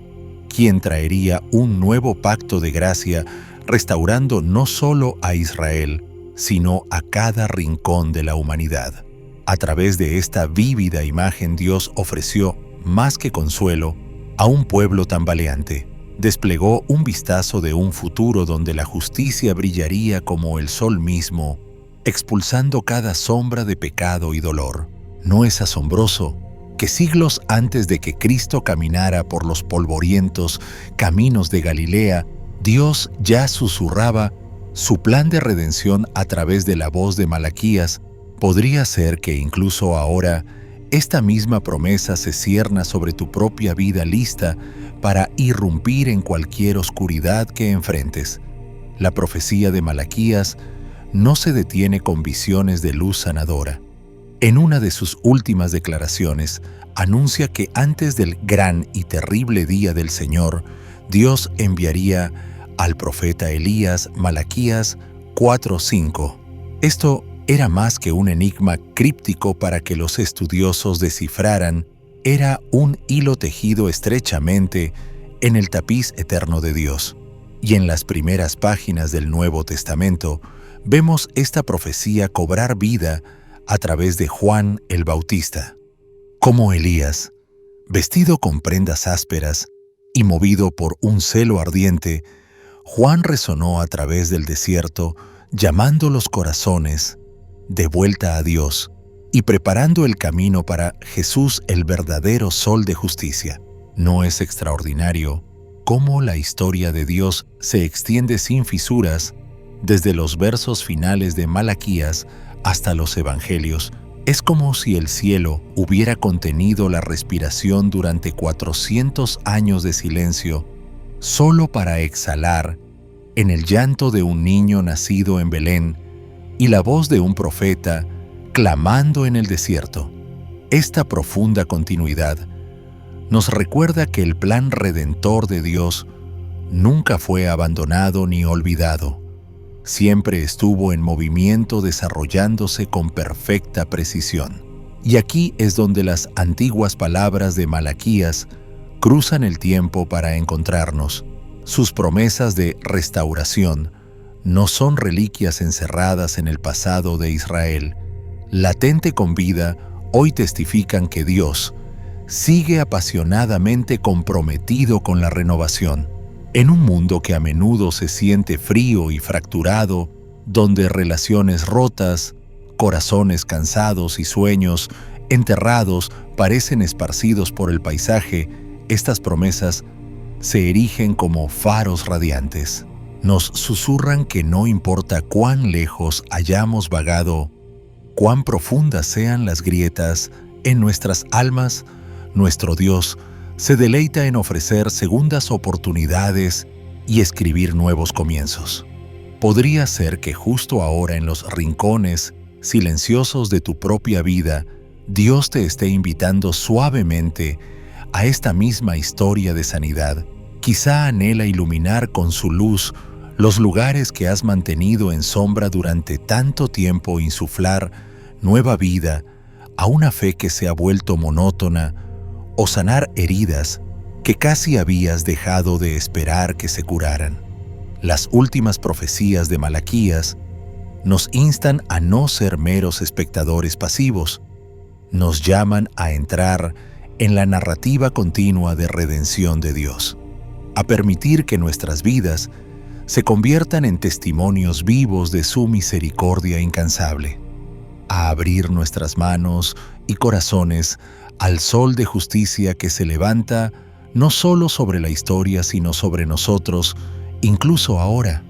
quien traería un nuevo pacto de gracia, restaurando no solo a Israel, sino a cada rincón de la humanidad. A través de esta vívida imagen, Dios ofreció, más que consuelo, a un pueblo tambaleante. Desplegó un vistazo de un futuro donde la justicia brillaría como el sol mismo, expulsando cada sombra de pecado y dolor. ¿No es asombroso que siglos antes de que Cristo caminara por los polvorientos caminos de Galilea, Dios ya susurraba su plan de redención a través de la voz de Malaquías? Podría ser que incluso ahora esta misma promesa se cierna sobre tu propia vida, lista para irrumpir en cualquier oscuridad que enfrentes. La profecía de Malaquías no se detiene con visiones de luz sanadora. En una de sus últimas declaraciones, anuncia que antes del gran y terrible día del Señor, Dios enviaría al profeta Elías. Malaquías 4:5. Esto era más que un enigma críptico para que los estudiosos descifraran. Era un hilo tejido estrechamente en el tapiz eterno de Dios. Y en las primeras páginas del Nuevo Testamento, vemos esta profecía cobrar vida a través de Juan el Bautista. Como Elías, vestido con prendas ásperas y movido por un celo ardiente, Juan resonó a través del desierto, llamando los corazones de vuelta a Dios y preparando el camino para Jesús, el verdadero sol de justicia. ¿No es extraordinario cómo la historia de Dios se extiende sin fisuras desde los versos finales de Malaquías hasta los Evangelios? Es como si el cielo hubiera contenido la respiración durante 400 años de silencio, solo para exhalar en el llanto de un niño nacido en Belén y la voz de un profeta clamando en el desierto. Esta profunda continuidad nos recuerda que el plan redentor de Dios nunca fue abandonado ni olvidado. Siempre estuvo en movimiento, desarrollándose con perfecta precisión. Y aquí es donde las antiguas palabras de Malaquías cruzan el tiempo para encontrarnos. Sus promesas de restauración no son reliquias encerradas en el pasado de Israel. Latente con vida, hoy testifican que Dios sigue apasionadamente comprometido con la renovación. En un mundo que a menudo se siente frío y fracturado, donde relaciones rotas, corazones cansados y sueños enterrados parecen esparcidos por el paisaje, estas promesas se erigen como faros radiantes. Nos susurran que no importa cuán lejos hayamos vagado, cuán profundas sean las grietas en nuestras almas, nuestro Dios se deleita en ofrecer segundas oportunidades y escribir nuevos comienzos. Podría ser que justo ahora, en los rincones silenciosos de tu propia vida, Dios te esté invitando suavemente a esta misma historia de sanidad. Quizá anhela iluminar con su luz los lugares que has mantenido en sombra durante tanto tiempo, insuflar nueva vida a una fe que se ha vuelto monótona, o sanar heridas que casi habías dejado de esperar que se curaran. Las últimas profecías de Malaquías nos instan a no ser meros espectadores pasivos, nos llaman a entrar en la narrativa continua de redención de Dios, a permitir que nuestras vidas se conviertan en testimonios vivos de su misericordia incansable, a abrir nuestras manos y corazones al sol de justicia que se levanta no solo sobre la historia, sino sobre nosotros, incluso ahora.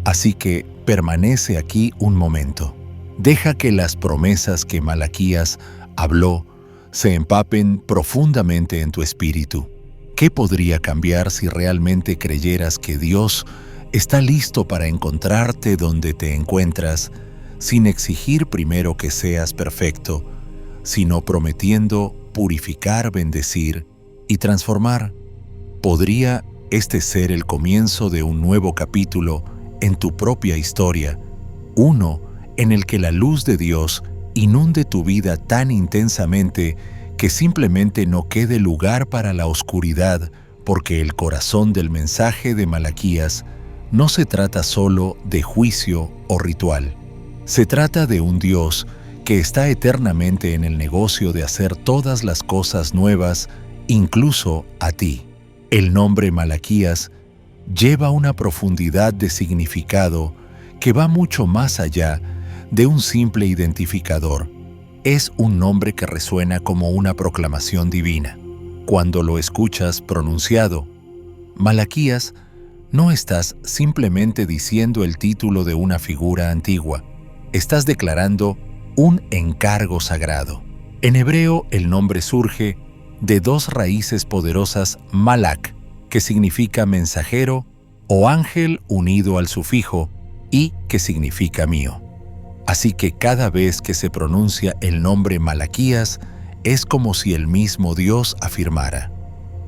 Así que permanece aquí un momento. Deja que las promesas que Malaquías habló se empapen profundamente en tu espíritu. ¿Qué podría cambiar si realmente creyeras que Dios está listo para encontrarte donde te encuentras, sin exigir primero que seas perfecto, sino prometiendo purificar, bendecir y transformar? ¿Podría este ser el comienzo de un nuevo capítulo en tu propia historia, uno en el que la luz de Dios inunde tu vida tan intensamente que simplemente no quede lugar para la oscuridad, porque el corazón del mensaje de Malaquías no se trata solo de juicio o ritual. Se trata de un Dios que está eternamente en el negocio de hacer todas las cosas nuevas, incluso a ti. El nombre Malaquías lleva una profundidad de significado que va mucho más allá de un simple identificador. Es un nombre que resuena como una proclamación divina. Cuando lo escuchas pronunciado, Malaquías, no estás simplemente diciendo el título de una figura antigua, estás declarando un encargo sagrado. En hebreo, el nombre surge de dos raíces poderosas, malak, que significa mensajero, o ángel unido al sufijo, y que significa mío. Así que cada vez que se pronuncia el nombre Malaquías, es como si el mismo Dios afirmara: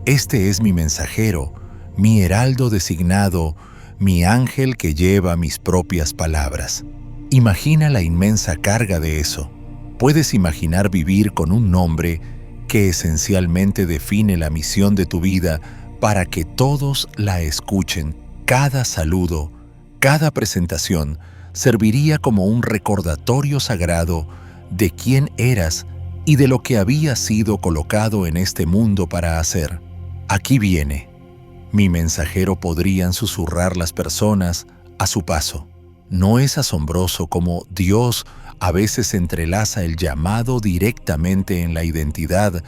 este es mi mensajero, mi heraldo designado, mi ángel que lleva mis propias palabras. Imagina la inmensa carga de eso. Puedes imaginar vivir con un nombre que esencialmente define la misión de tu vida para que todos la escuchen. Cada saludo, cada presentación, serviría como un recordatorio sagrado de quién eras y de lo que habías sido colocado en este mundo para hacer. Aquí viene. Mi mensajero, podrían susurrar las personas a su paso. ¿No es asombroso cómo Dios a veces entrelaza el llamado directamente en la identidad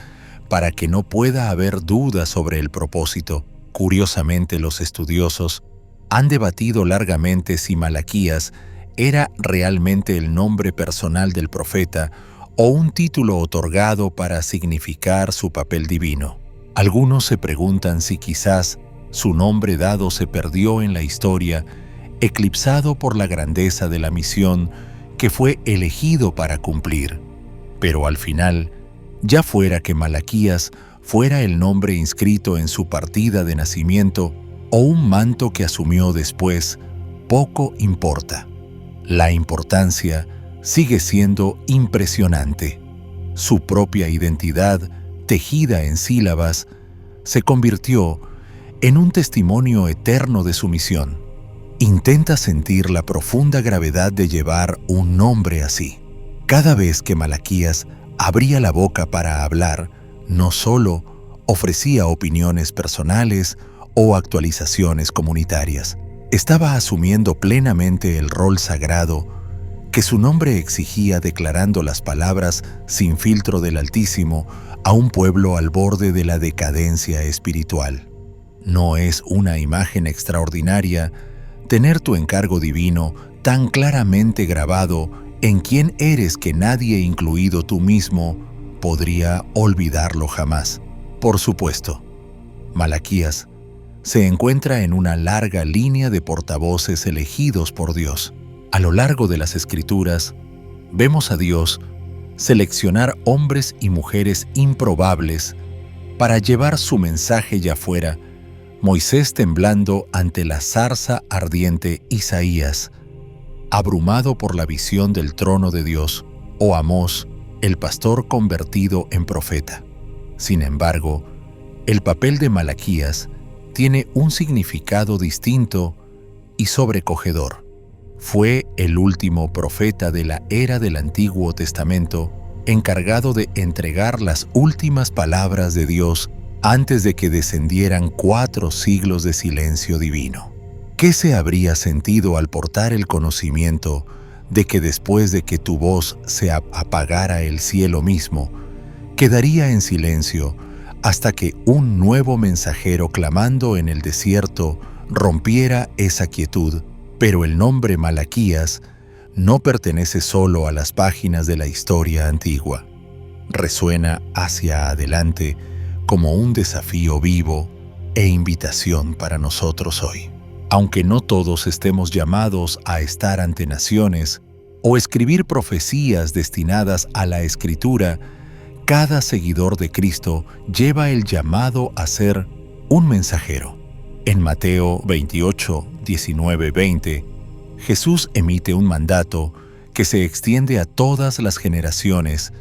para que no pueda haber duda sobre el propósito? Curiosamente, los estudiosos han debatido largamente si Malaquías era realmente el nombre personal del profeta o un título otorgado para significar su papel divino. Algunos se preguntan si quizás su nombre dado se perdió en la historia, eclipsado por la grandeza de la misión que fue elegido para cumplir. Pero al final, ya fuera que Malaquías fuera el nombre inscrito en su partida de nacimiento o un manto que asumió después, poco importa. La importancia sigue siendo impresionante. Su propia identidad, tejida en sílabas, se convirtió en un testimonio eterno de su misión. Intenta sentir la profunda gravedad de llevar un nombre así. Cada vez que Malaquías abría la boca para hablar, no solo ofrecía opiniones personales o actualizaciones comunitarias, estaba asumiendo plenamente el rol sagrado que su nombre exigía, declarando las palabras sin filtro del Altísimo a un pueblo al borde de la decadencia espiritual. ¿No es una imagen extraordinaria tener tu encargo divino tan claramente grabado en quién eres que nadie, incluido tú mismo, podría olvidarlo jamás? Por supuesto, Malaquías se encuentra en una larga línea de portavoces elegidos por Dios. A lo largo de las Escrituras, vemos a Dios seleccionar hombres y mujeres improbables para llevar su mensaje ya fuera. Moisés temblando ante la zarza ardiente, Isaías, abrumado por la visión del trono de Dios, o Amós, el pastor convertido en profeta. Sin embargo, el papel de Malaquías tiene un significado distinto y sobrecogedor. Fue el último profeta de la era del Antiguo Testamento, encargado de entregar las últimas palabras de Dios antes de que descendieran 4 siglos de silencio divino. ¿Qué se habría sentido al portar el conocimiento de que después de que tu voz se apagara el cielo mismo, quedaría en silencio hasta que un nuevo mensajero clamando en el desierto rompiera esa quietud? Pero el nombre Malaquías no pertenece solo a las páginas de la historia antigua. Resuena hacia adelante como un desafío vivo e invitación para nosotros hoy. Aunque no todos estemos llamados a estar ante naciones o escribir profecías destinadas a la Escritura, cada seguidor de Cristo lleva el llamado a ser un mensajero. En Mateo 28, 19, 20, Jesús emite un mandato que se extiende a todas las generaciones: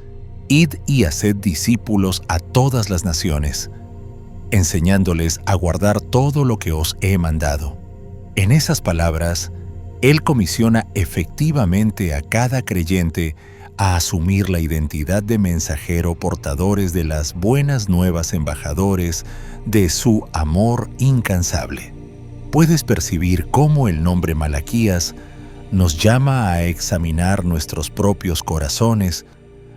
id y haced discípulos a todas las naciones, enseñándoles a guardar todo lo que os he mandado. En esas palabras, Él comisiona efectivamente a cada creyente a asumir la identidad de mensajero, portadores de las buenas nuevas, embajadores de su amor incansable. Puedes percibir cómo el nombre Malaquías nos llama a examinar nuestros propios corazones,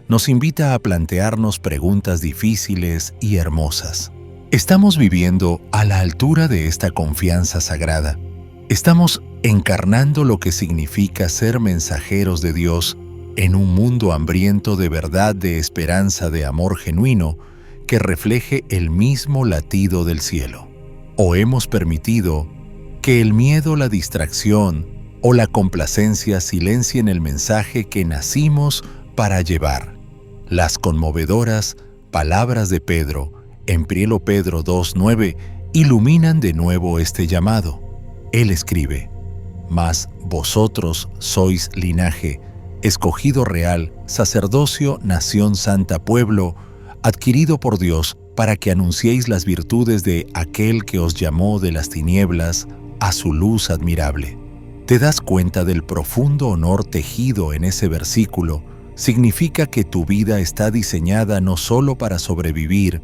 nos invita a plantearnos preguntas difíciles y hermosas. ¿Estamos viviendo a la altura de esta confianza sagrada? ¿Estamos encarnando lo que significa ser mensajeros de Dios en un mundo hambriento de verdad, de esperanza, de amor genuino que refleje el mismo latido del cielo? ¿O hemos permitido que el miedo, la distracción o la complacencia silencien el mensaje que nacimos para llevar? Las conmovedoras palabras de Pedro en 1 Pedro 2:9 iluminan de nuevo este llamado. Él escribe: «Mas vosotros sois linaje, escogido real, sacerdocio, nación santa, pueblo, adquirido por Dios, para que anunciéis las virtudes de aquel que os llamó de las tinieblas a su luz admirable». ¿Te das cuenta del profundo honor tejido en ese versículo? Significa que tu vida está diseñada no solo para sobrevivir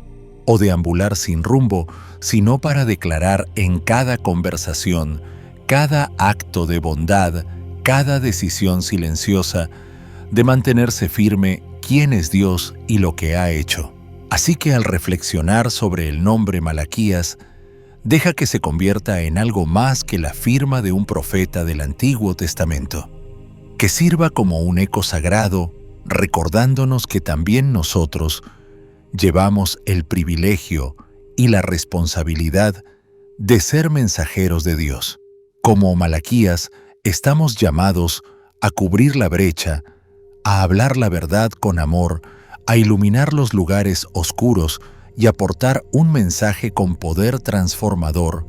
o deambular sin rumbo, sino para declarar en cada conversación, cada acto de bondad, cada decisión silenciosa, de mantenerse firme quién es Dios y lo que ha hecho. Así que al reflexionar sobre el nombre Malaquías, deja que se convierta en algo más que la firma de un profeta del Antiguo Testamento, que sirva como un eco sagrado, recordándonos que también nosotros llevamos el privilegio y la responsabilidad de ser mensajeros de Dios. Como Malaquías, estamos llamados a cubrir la brecha, a hablar la verdad con amor, a iluminar los lugares oscuros y aportar un mensaje con poder transformador,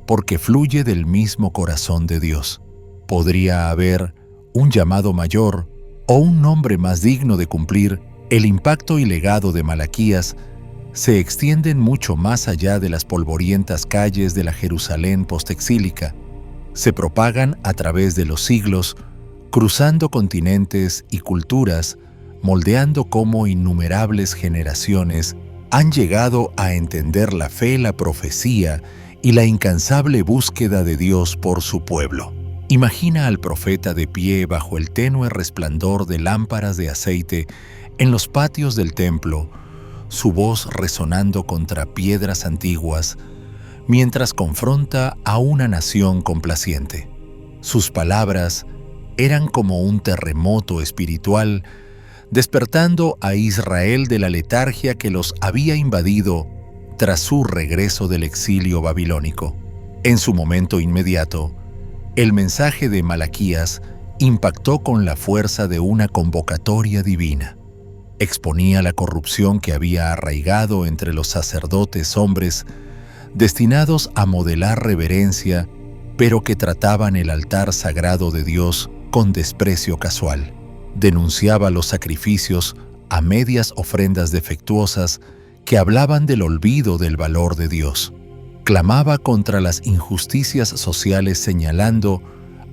porque fluye del mismo corazón de Dios. ¿Podría haber un llamado mayor o un nombre más digno de cumplir? El impacto y legado de Malaquías se extienden mucho más allá de las polvorientas calles de la Jerusalén postexílica. Se propagan a través de los siglos, cruzando continentes y culturas, moldeando cómo innumerables generaciones han llegado a entender la fe, la profecía y la incansable búsqueda de Dios por su pueblo. Imagina al profeta de pie bajo el tenue resplandor de lámparas de aceite en los patios del templo, su voz resonando contra piedras antiguas, mientras confronta a una nación complaciente. Sus palabras eran como un terremoto espiritual, despertando a Israel de la letargia que los había invadido tras su regreso del exilio babilónico. En su momento inmediato, el mensaje de Malaquías impactó con la fuerza de una convocatoria divina. Exponía la corrupción que había arraigado entre los sacerdotes hombres, destinados a modelar reverencia, pero que trataban el altar sagrado de Dios con desprecio casual. Denunciaba los sacrificios a medias ofrendas defectuosas que hablaban del olvido del valor de Dios. Clamaba contra las injusticias sociales señalando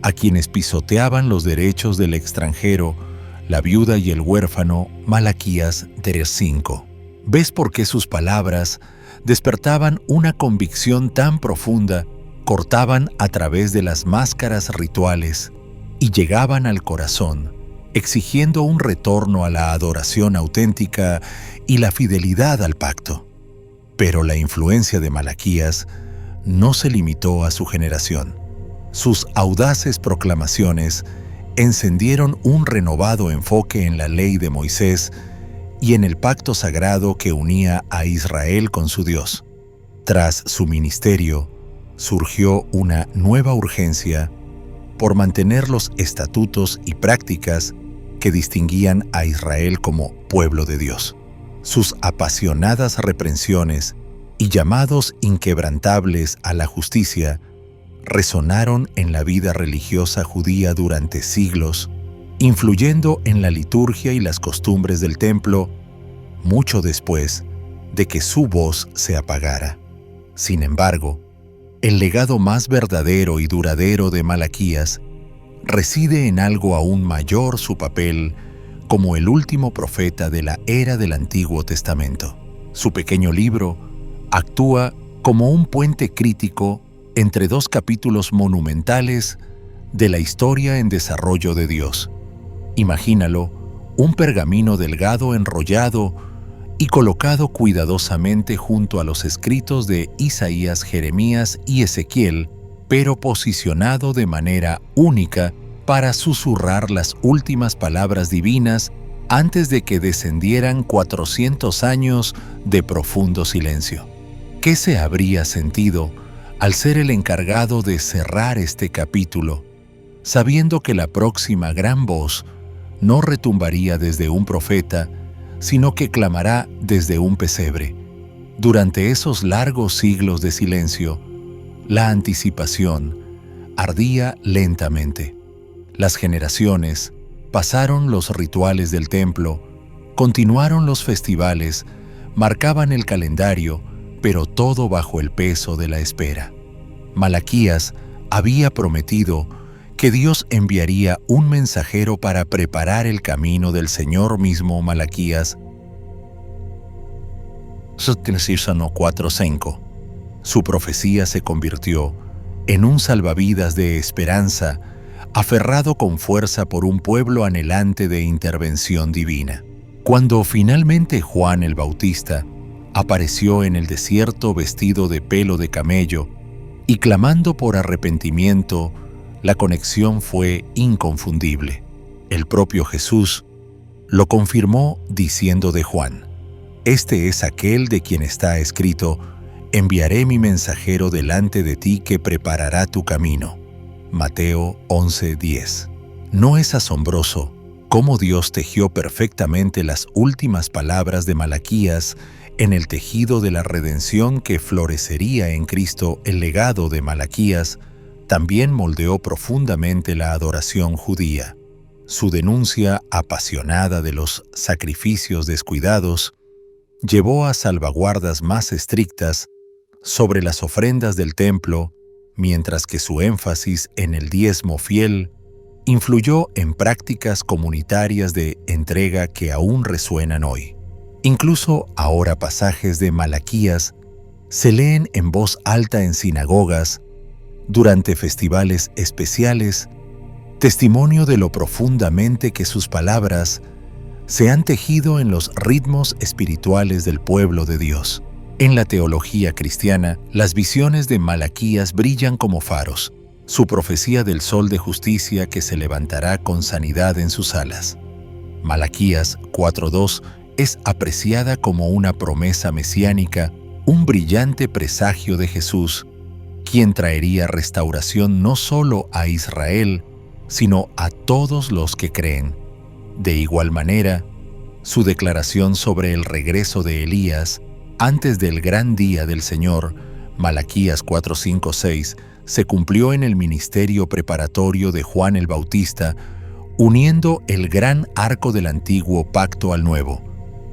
a quienes pisoteaban los derechos del extranjero, la viuda y el huérfano. Malaquías 3:5. ¿Ves por qué sus palabras despertaban una convicción tan profunda, cortaban a través de las máscaras rituales y llegaban al corazón, exigiendo un retorno a la adoración auténtica y la fidelidad al pacto? Pero la influencia de Malaquías no se limitó a su generación. Sus audaces proclamaciones encendieron un renovado enfoque en la ley de Moisés y en el pacto sagrado que unía a Israel con su Dios. Tras su ministerio, surgió una nueva urgencia por mantener los estatutos y prácticas que distinguían a Israel como pueblo de Dios. Sus apasionadas reprensiones y llamados inquebrantables a la justicia resonaron en la vida religiosa judía durante siglos, influyendo en la liturgia y las costumbres del templo, mucho después de que su voz se apagara. Sin embargo, el legado más verdadero y duradero de Malaquías reside en algo aún mayor: su papel como el último profeta de la era del Antiguo Testamento. Su pequeño libro actúa como un puente crítico entre dos capítulos monumentales de la historia en desarrollo de Dios. Imagínalo, un pergamino delgado enrollado y colocado cuidadosamente junto a los escritos de Isaías, Jeremías y Ezequiel, pero posicionado de manera única para susurrar las últimas palabras divinas antes de que descendieran 400 años de profundo silencio. ¿Qué se habría sentido al ser el encargado de cerrar este capítulo, sabiendo que la próxima gran voz no retumbaría desde un profeta, sino que clamará desde un pesebre? Durante esos largos siglos de silencio, la anticipación ardía lentamente. Las generaciones pasaron los rituales del templo, continuaron los festivales, marcaban el calendario, pero todo bajo el peso de la espera. Malaquías había prometido que Dios enviaría un mensajero para preparar el camino del Señor mismo. Malaquías 4:5. Su profecía se convirtió en un salvavidas de esperanza, aferrado con fuerza por un pueblo anhelante de intervención divina. Cuando finalmente Juan el Bautista apareció en el desierto vestido de pelo de camello y clamando por arrepentimiento, la conexión fue inconfundible. El propio Jesús lo confirmó diciendo de Juan: «Este es aquel de quien está escrito: enviaré mi mensajero delante de ti que preparará tu camino». Mateo 11:10. ¿No es asombroso cómo Dios tejió perfectamente las últimas palabras de Malaquías en el tejido de la redención que florecería en Cristo? El legado de Malaquías también moldeó profundamente la adoración judía. Su denuncia apasionada de los sacrificios descuidados llevó a salvaguardas más estrictas sobre las ofrendas del templo, mientras que su énfasis en el diezmo fiel influyó en prácticas comunitarias de entrega que aún resuenan hoy. Incluso ahora pasajes de Malaquías se leen en voz alta en sinagogas, durante festivales especiales, testimonio de lo profundamente que sus palabras se han tejido en los ritmos espirituales del pueblo de Dios. En la teología cristiana, las visiones de Malaquías brillan como faros, su profecía del sol de justicia que se levantará con sanidad en sus alas. Malaquías 4:2 es apreciada como una promesa mesiánica, un brillante presagio de Jesús, quien traería restauración no solo a Israel, sino a todos los que creen. De igual manera, su declaración sobre el regreso de Elías antes del gran día del Señor, Malaquías 4:5-6, se cumplió en el ministerio preparatorio de Juan el Bautista, uniendo el gran arco del antiguo pacto al nuevo.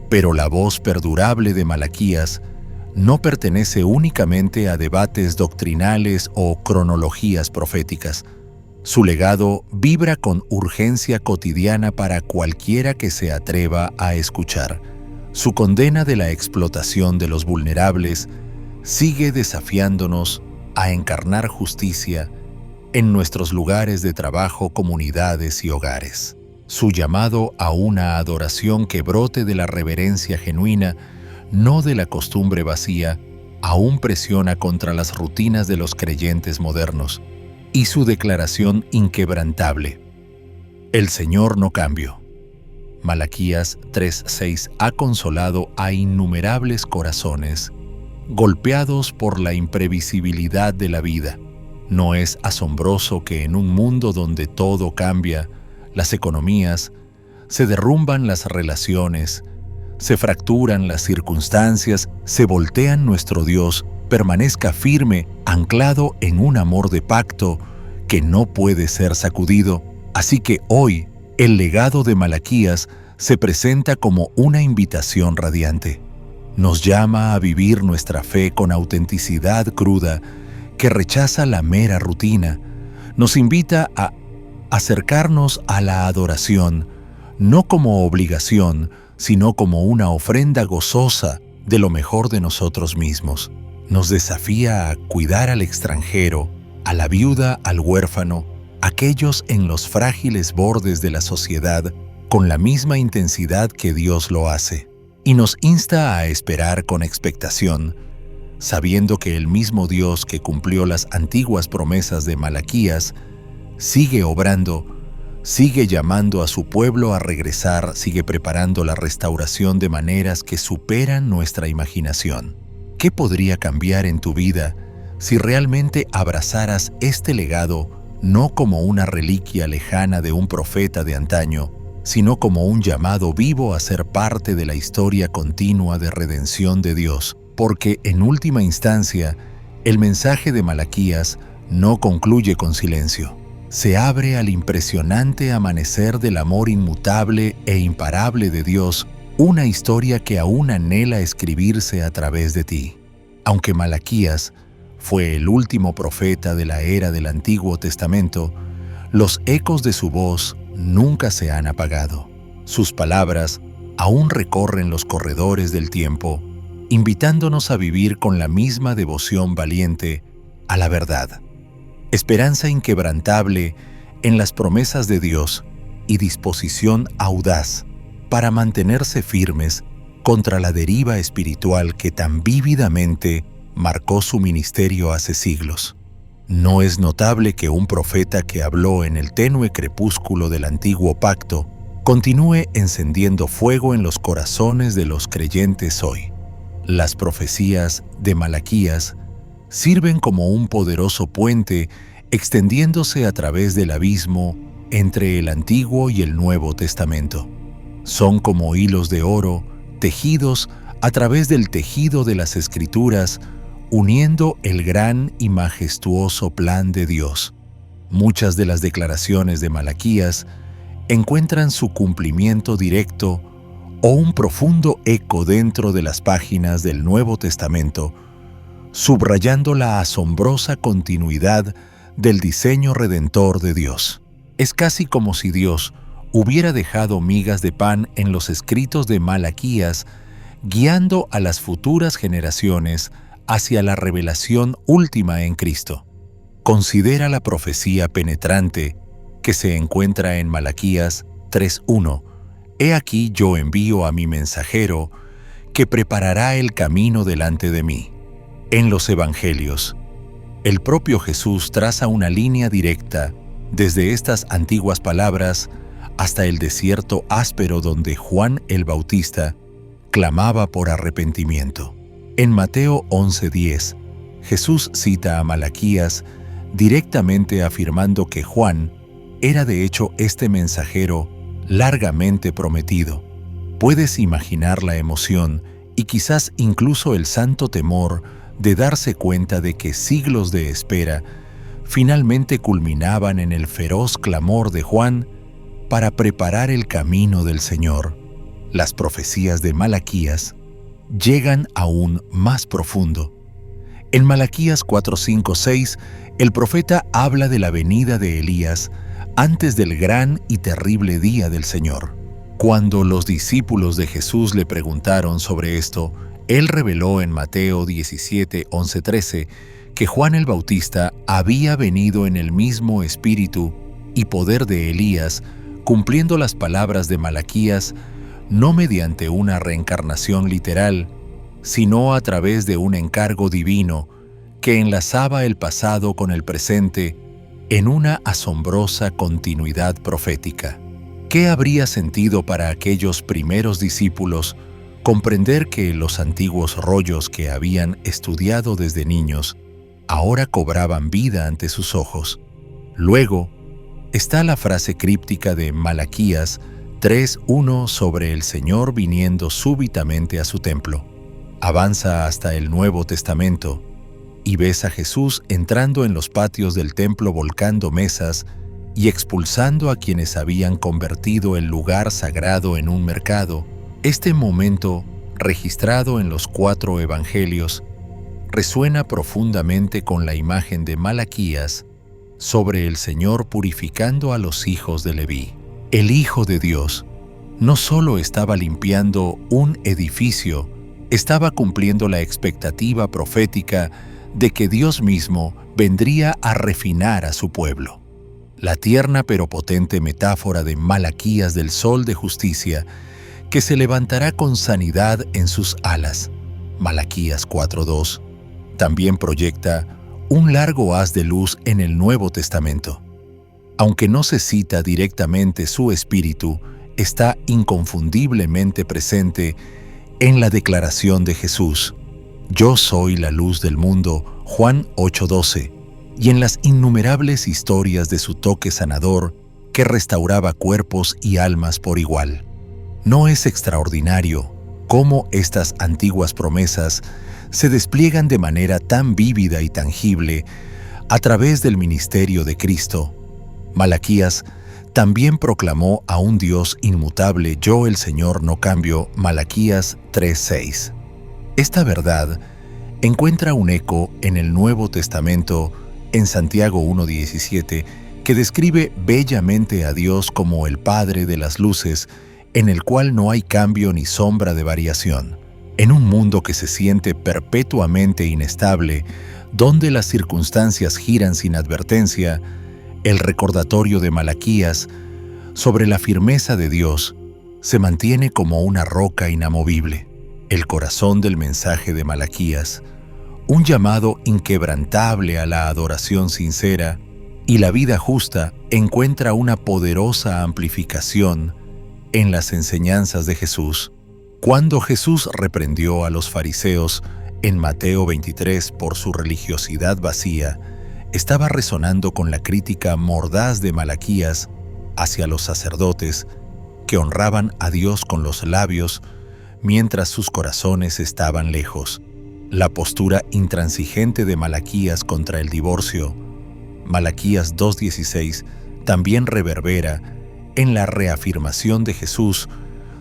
Pero la voz perdurable de Malaquías no pertenece únicamente a debates doctrinales o cronologías proféticas. Su legado vibra con urgencia cotidiana para cualquiera que se atreva a escuchar. Su condena de la explotación de los vulnerables sigue desafiándonos a encarnar justicia en nuestros lugares de trabajo, comunidades y hogares. Su llamado a una adoración que brote de la reverencia genuina, no de la costumbre vacía, aún presiona contra las rutinas de los creyentes modernos. Y su declaración inquebrantable: el Señor no cambió. Malaquías 3:6 ha consolado a innumerables corazones golpeados por la imprevisibilidad de la vida. No es asombroso que en un mundo donde todo cambia, las economías, se derrumban las relaciones, se fracturan las circunstancias, se voltean, nuestro Dios permanezca firme, anclado en un amor de pacto que no puede ser sacudido. Así que hoy, el legado de Malaquías se presenta como una invitación radiante. Nos llama a vivir nuestra fe con autenticidad cruda que rechaza la mera rutina. Nos invita a acercarnos a la adoración, no como obligación, sino como una ofrenda gozosa de lo mejor de nosotros mismos. Nos desafía a cuidar al extranjero, a la viuda, al huérfano, aquellos en los frágiles bordes de la sociedad, con la misma intensidad que Dios lo hace. Y nos insta a esperar con expectación, sabiendo que el mismo Dios que cumplió las antiguas promesas de Malaquías sigue obrando, sigue llamando a su pueblo a regresar, sigue preparando la restauración de maneras que superan nuestra imaginación. ¿Qué podría cambiar en tu vida si realmente abrazaras este legado no como una reliquia lejana de un profeta de antaño, sino como un llamado vivo a ser parte de la historia continua de redención de Dios? Porque, en última instancia, el mensaje de Malaquías no concluye con silencio. Se abre al impresionante amanecer del amor inmutable e imparable de Dios, una historia que aún anhela escribirse a través de ti. Aunque Malaquías fue el último profeta de la era del Antiguo Testamento, los ecos de su voz nunca se han apagado. Sus palabras aún recorren los corredores del tiempo, invitándonos a vivir con la misma devoción valiente a la verdad, esperanza inquebrantable en las promesas de Dios y disposición audaz para mantenerse firmes contra la deriva espiritual que tan vívidamente marcó su ministerio hace siglos. ¿No es notable que un profeta que habló en el tenue crepúsculo del antiguo pacto continúe encendiendo fuego en los corazones de los creyentes hoy? Las profecías de Malaquías sirven como un poderoso puente extendiéndose a través del abismo entre el Antiguo y el Nuevo Testamento. Son como hilos de oro tejidos a través del tejido de las Escrituras, uniendo el gran y majestuoso plan de Dios. Muchas de las declaraciones de Malaquías encuentran su cumplimiento directo o un profundo eco dentro de las páginas del Nuevo Testamento, subrayando la asombrosa continuidad del diseño redentor de Dios. Es casi como si Dios hubiera dejado migas de pan en los escritos de Malaquías, guiando a las futuras generaciones hacia la revelación última en Cristo. Considera la profecía penetrante que se encuentra en Malaquías 3:1. He aquí yo envío a mi mensajero que preparará el camino delante de mí. En los Evangelios, el propio Jesús traza una línea directa desde estas antiguas palabras hasta el desierto áspero donde Juan el Bautista clamaba por arrepentimiento. En Mateo 11:10, Jesús cita a Malaquías directamente afirmando que Juan era de hecho este mensajero largamente prometido. Puedes imaginar la emoción y quizás incluso el santo temor de darse cuenta de que siglos de espera finalmente culminaban en el feroz clamor de Juan para preparar el camino del Señor. Las profecías de Malaquías llegan aún más profundo. En Malaquías 4, 5, 6, el profeta habla de la venida de Elías antes del gran y terrible día del Señor. Cuando los discípulos de Jesús le preguntaron sobre esto, él reveló en Mateo 17, 11, 13 que Juan el Bautista había venido en el mismo espíritu y poder de Elías, cumpliendo las palabras de Malaquías, no mediante una reencarnación literal, sino a través de un encargo divino que enlazaba el pasado con el presente en una asombrosa continuidad profética. ¿Qué habría sentido para aquellos primeros discípulos comprender que los antiguos rollos que habían estudiado desde niños ahora cobraban vida ante sus ojos? Luego está la frase críptica de Malaquías 3:1 sobre el Señor viniendo súbitamente a su templo. Avanza hasta el Nuevo Testamento y ves a Jesús entrando en los patios del templo volcando mesas y expulsando a quienes habían convertido el lugar sagrado en un mercado. Este momento, registrado en los 4 evangelios, resuena profundamente con la imagen de Malaquías sobre el Señor purificando a los hijos de Leví. El Hijo de Dios no solo estaba limpiando un edificio, estaba cumpliendo la expectativa profética de que Dios mismo vendría a refinar a su pueblo. La tierna pero potente metáfora de Malaquías del sol de justicia, que se levantará con sanidad en sus alas, Malaquías 4:2, también proyecta un largo haz de luz en el Nuevo Testamento. Aunque no se cita directamente su espíritu, está inconfundiblemente presente en la declaración de Jesús: «Yo soy la luz del mundo», Juan 8:12, y en las innumerables historias de su toque sanador que restauraba cuerpos y almas por igual. No es extraordinario cómo estas antiguas promesas se despliegan de manera tan vívida y tangible a través del ministerio de Cristo. Malaquías también proclamó a un Dios inmutable: «Yo, el Señor, no cambio», Malaquías 3:6. Esta verdad encuentra un eco en el Nuevo Testamento, en Santiago 1:17, que describe bellamente a Dios como el Padre de las luces, en el cual no hay cambio ni sombra de variación. En un mundo que se siente perpetuamente inestable, donde las circunstancias giran sin advertencia, el recordatorio de Malaquías sobre la firmeza de Dios se mantiene como una roca inamovible. El corazón del mensaje de Malaquías, un llamado inquebrantable a la adoración sincera y la vida justa, encuentra una poderosa amplificación en las enseñanzas de Jesús. Cuando Jesús reprendió a los fariseos en Mateo 23 por su religiosidad vacía, estaba resonando con la crítica mordaz de Malaquías hacia los sacerdotes que honraban a Dios con los labios mientras sus corazones estaban lejos. La postura intransigente de Malaquías contra el divorcio, Malaquías 2:16, también reverbera en la reafirmación de Jesús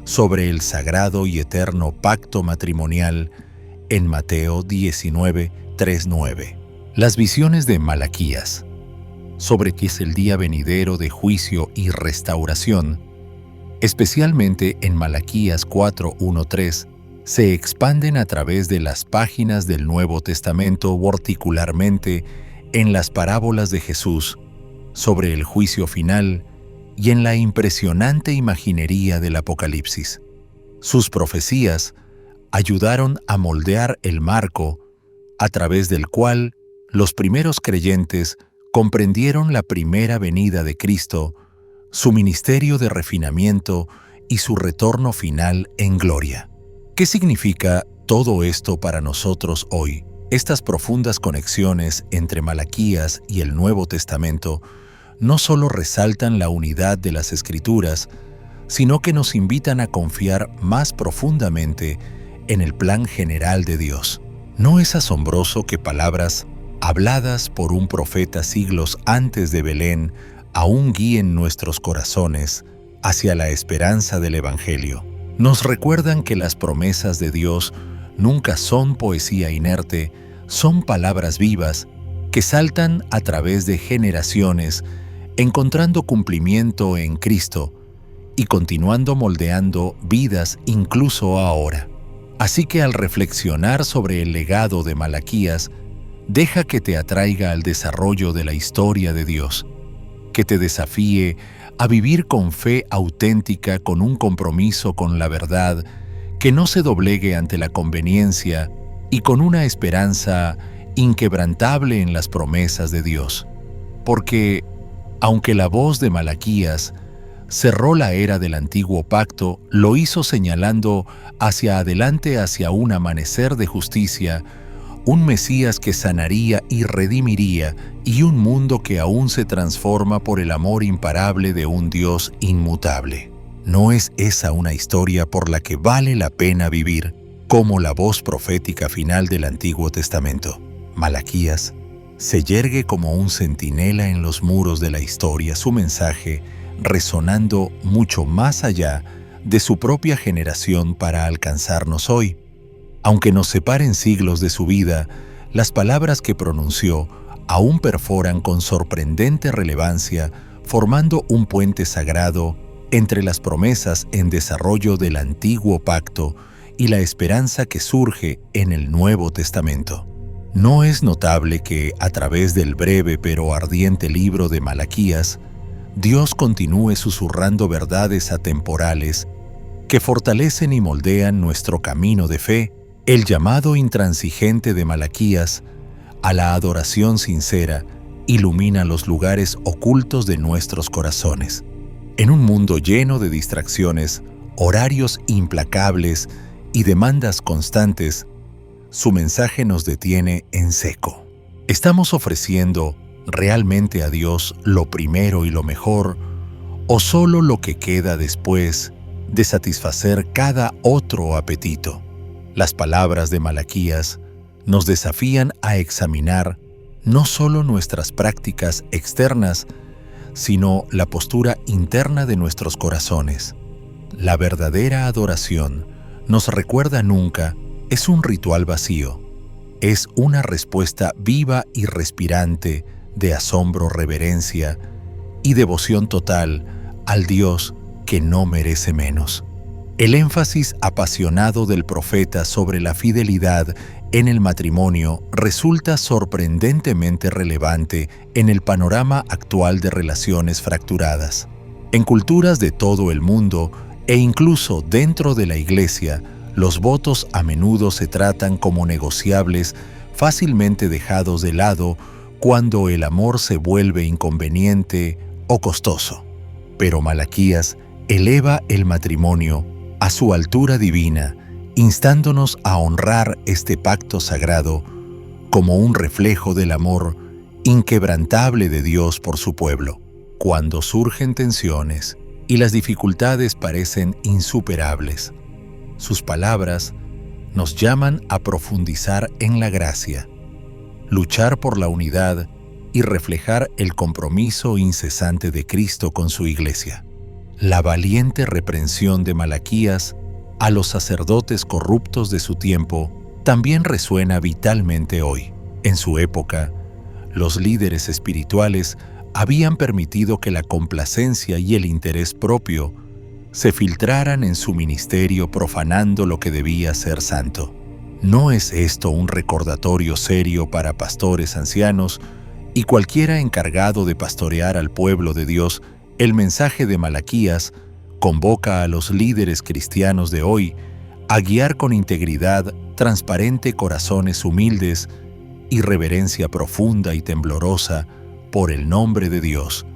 sobre el sagrado y eterno pacto matrimonial en Mateo 19:3-9. Las visiones de Malaquías sobre que es el día venidero de juicio y restauración, especialmente en Malaquías 4:1-3, se expanden a través de las páginas del Nuevo Testamento, particularmente en las parábolas de Jesús sobre el juicio final y en la impresionante imaginería del Apocalipsis. Sus profecías ayudaron a moldear el marco a través del cual los primeros creyentes comprendieron la primera venida de Cristo, su ministerio de refinamiento y su retorno final en gloria. ¿Qué significa todo esto para nosotros hoy? Estas profundas conexiones entre Malaquías y el Nuevo Testamento no solo resaltan la unidad de las Escrituras, sino que nos invitan a confiar más profundamente en el plan general de Dios. ¿No es asombroso que palabras habladas por un profeta siglos antes de Belén aún guíen nuestros corazones hacia la esperanza del Evangelio? Nos recuerdan que las promesas de Dios Nunca son poesía inerte, son palabras vivas que saltan a través de generaciones, encontrando cumplimiento en Cristo y continuando moldeando vidas incluso ahora. Así que al reflexionar sobre el legado de Malaquías, deja que te atraiga al desarrollo de la historia de Dios, que te desafíe a vivir con fe auténtica, con un compromiso con la verdad, que no se doblegue ante la conveniencia y con una esperanza inquebrantable en las promesas de Dios. Porque, aunque la voz de Malaquías cerró la era del antiguo pacto, lo hizo señalando hacia adelante, hacia un amanecer de justicia, un Mesías que sanaría y redimiría, y un mundo que aún se transforma por el amor imparable de un Dios inmutable. ¿No es esa una historia por la que vale la pena vivir, como la voz profética final del Antiguo Testamento? Malaquías se yergue como un centinela en los muros de la historia, su mensaje resonando mucho más allá de su propia generación para alcanzarnos hoy. Aunque nos separen siglos de su vida, las palabras que pronunció aún perforan con sorprendente relevancia, formando un puente sagrado entre las promesas en desarrollo del antiguo pacto y la esperanza que surge en el Nuevo Testamento. ¿No es notable que, a través del breve pero ardiente libro de Malaquías, Dios continúe susurrando verdades atemporales que fortalecen y moldean nuestro camino de fe? El llamado intransigente de Malaquías a la adoración sincera ilumina los lugares ocultos de nuestros corazones. En un mundo lleno de distracciones, horarios implacables y demandas constantes, su mensaje nos detiene en seco. ¿Estamos ofreciendo realmente a Dios lo primero y lo mejor, o solo lo que queda después de satisfacer cada otro apetito? Las palabras de Malaquías nos desafían a examinar no solo nuestras prácticas externas, sino la postura interna de nuestros corazones. La verdadera adoración, nos recuerda nunca, es un ritual vacío. Es una respuesta viva y respirante de asombro, reverencia y devoción total al Dios que no merece menos. El énfasis apasionado del profeta sobre la fidelidad en el matrimonio resulta sorprendentemente relevante en el panorama actual de relaciones fracturadas. En culturas de todo el mundo e incluso dentro de la Iglesia, los votos a menudo se tratan como negociables, fácilmente dejados de lado cuando el amor se vuelve inconveniente o costoso. Pero Malaquías eleva el matrimonio a su altura divina, instándonos a honrar este pacto sagrado como un reflejo del amor inquebrantable de Dios por su pueblo. Cuando surgen tensiones y las dificultades parecen insuperables, sus palabras nos llaman a profundizar en la gracia, luchar por la unidad y reflejar el compromiso incesante de Cristo con su Iglesia. La valiente reprensión de Malaquías a los sacerdotes corruptos de su tiempo también resuena vitalmente hoy. En su época, los líderes espirituales habían permitido que la complacencia y el interés propio se filtraran en su ministerio, profanando lo que debía ser santo. ¿No es esto un recordatorio serio para pastores ancianos y cualquiera encargado de pastorear al pueblo de Dios? El mensaje de Malaquías convoca a los líderes cristianos de hoy a guiar con integridad transparente corazones humildes y reverencia profunda y temblorosa por el nombre de Dios.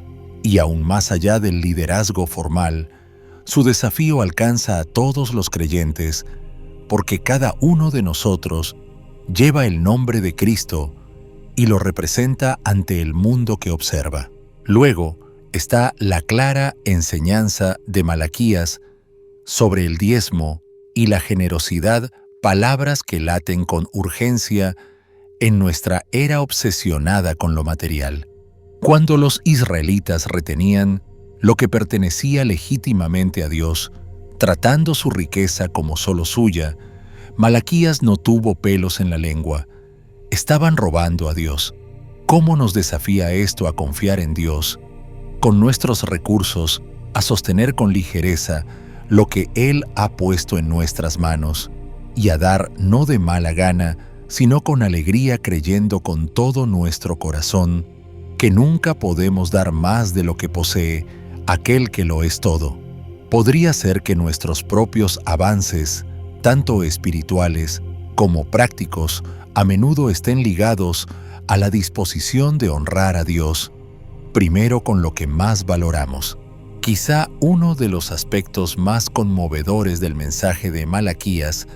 Y aún más allá del liderazgo formal, su desafío alcanza a todos los creyentes, porque cada uno de nosotros lleva el nombre de Cristo y lo representa ante el mundo que observa. Luego está la clara enseñanza de Malaquías sobre el diezmo y la generosidad, palabras que laten con urgencia en nuestra era obsesionada con lo material. Cuando los israelitas retenían lo que pertenecía legítimamente a Dios, tratando su riqueza como solo suya, Malaquías no tuvo pelos en la lengua. Estaban robando a Dios. ¿Cómo nos desafía esto a confiar en Dios, con nuestros recursos, a sostener con ligereza lo que Él ha puesto en nuestras manos, y a dar no de mala gana, sino con alegría, creyendo con todo nuestro corazón que nunca podemos dar más de lo que posee aquel que lo es todo? Podría ser que nuestros propios avances, tanto espirituales como prácticos, a menudo estén ligados a la disposición de honrar a Dios, primero con lo que más valoramos. Quizá uno de los aspectos más conmovedores del mensaje de Malaquías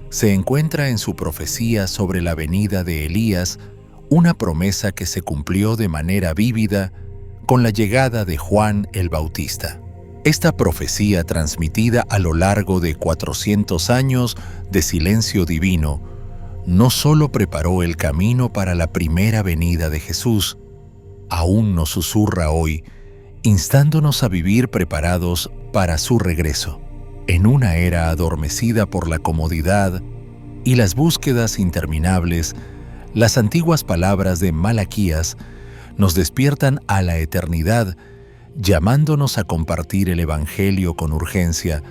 se encuentra en su profecía sobre la venida de Elías, una promesa que se cumplió de manera vívida con la llegada de Juan el Bautista. Esta profecía, transmitida a lo largo de 400 años de silencio divino, no solo preparó el camino para la primera venida de Jesús, aún nos susurra hoy, instándonos a vivir preparados para su regreso. En una era adormecida por la comodidad y las búsquedas interminables, las antiguas palabras de Malaquías nos despiertan a la eternidad, llamándonos a compartir el Evangelio con urgencia,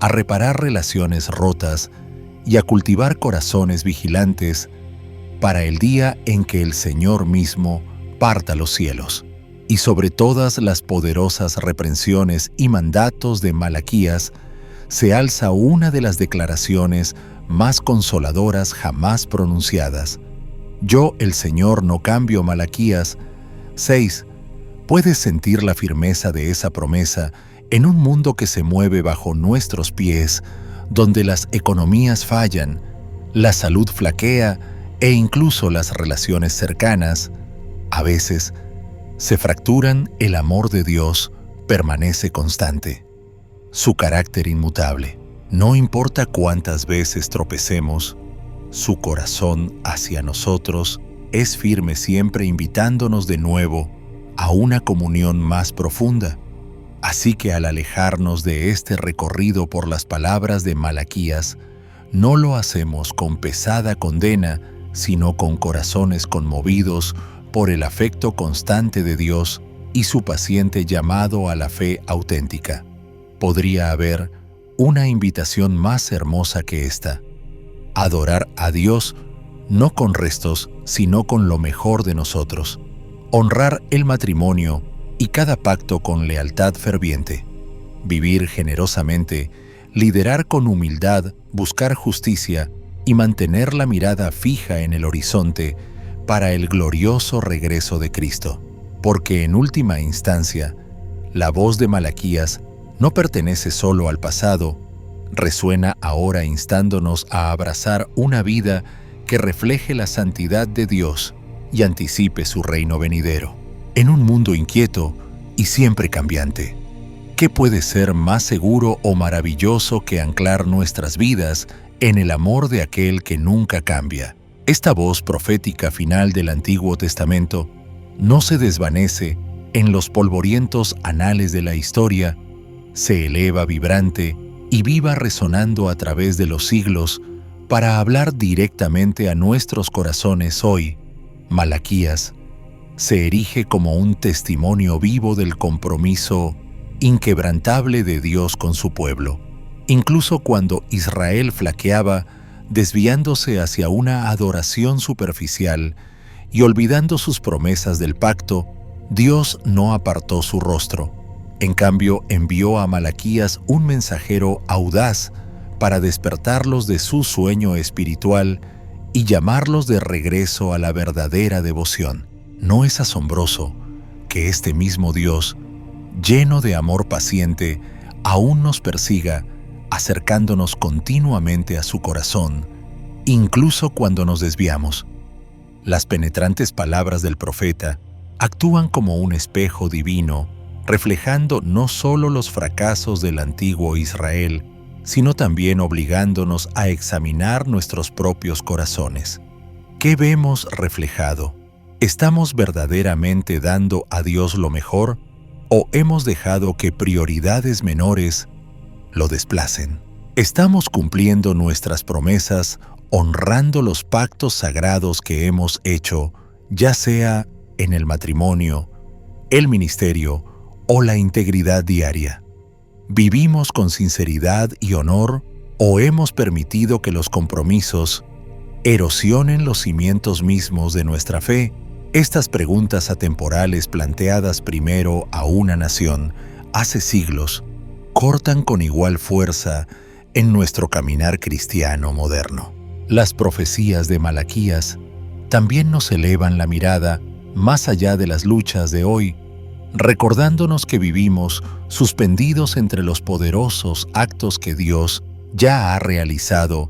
a reparar relaciones rotas y a cultivar corazones vigilantes para el día en que el Señor mismo parta los cielos. Y sobre todas las poderosas reprensiones y mandatos de Malaquías, se alza una de las declaraciones más consoladoras jamás pronunciadas. Yo, el Señor, no cambio. Malaquías 6. ¿Puedes sentir la firmeza de esa promesa en un mundo que se mueve bajo nuestros pies, donde las economías fallan, la salud flaquea e incluso las relaciones cercanas, a veces, se fracturan? El amor de Dios permanece constante, su carácter inmutable. No importa cuántas veces tropecemos, su corazón hacia nosotros es firme, siempre invitándonos de nuevo a una comunión más profunda. Así que al alejarnos de este recorrido por las palabras de Malaquías, no lo hacemos con pesada condena, sino con corazones conmovidos por el afecto constante de Dios y su paciente llamado a la fe auténtica. ¿Podría haber una invitación más hermosa que esta? Adorar a Dios no con restos, sino con lo mejor de nosotros. Honrar el matrimonio y cada pacto con lealtad ferviente. Vivir generosamente, liderar con humildad, buscar justicia y mantener la mirada fija en el horizonte para el glorioso regreso de Cristo. Porque en última instancia, la voz de Malaquías no pertenece solo al pasado, resuena ahora instándonos a abrazar una vida que refleje la santidad de Dios y anticipe su reino venidero. En un mundo inquieto y siempre cambiante, ¿qué puede ser más seguro o maravilloso que anclar nuestras vidas en el amor de aquel que nunca cambia? Esta voz profética final del Antiguo Testamento no se desvanece en los polvorientos anales de la historia, se eleva vibrante y viva resonando a través de los siglos para hablar directamente a nuestros corazones hoy. Malaquías se erige como un testimonio vivo del compromiso inquebrantable de Dios con su pueblo. Incluso cuando Israel flaqueaba, desviándose hacia una adoración superficial y olvidando sus promesas del pacto, Dios no apartó su rostro. En cambio, envió a Malaquías un mensajero audaz para despertarlos de su sueño espiritual y llamarlos de regreso a la verdadera devoción. ¿No es asombroso que este mismo Dios, lleno de amor paciente, aún nos persiga, acercándonos continuamente a su corazón, incluso cuando nos desviamos? Las penetrantes palabras del profeta actúan como un espejo divino, reflejando no solo los fracasos del antiguo Israel, sino también obligándonos a examinar nuestros propios corazones. ¿Qué vemos reflejado? ¿Estamos verdaderamente dando a Dios lo mejor o hemos dejado que prioridades menores lo desplacen? Estamos cumpliendo nuestras promesas, honrando los pactos sagrados que hemos hecho, ya sea en el matrimonio, el ministerio o la integridad diaria. ¿Vivimos con sinceridad y honor o hemos permitido que los compromisos erosionen los cimientos mismos de nuestra fe? Estas preguntas atemporales planteadas primero a una nación hace siglos cortan con igual fuerza en nuestro caminar cristiano moderno. Las profecías de Malaquías también nos elevan la mirada más allá de las luchas de hoy, recordándonos que vivimos suspendidos entre los poderosos actos que Dios ya ha realizado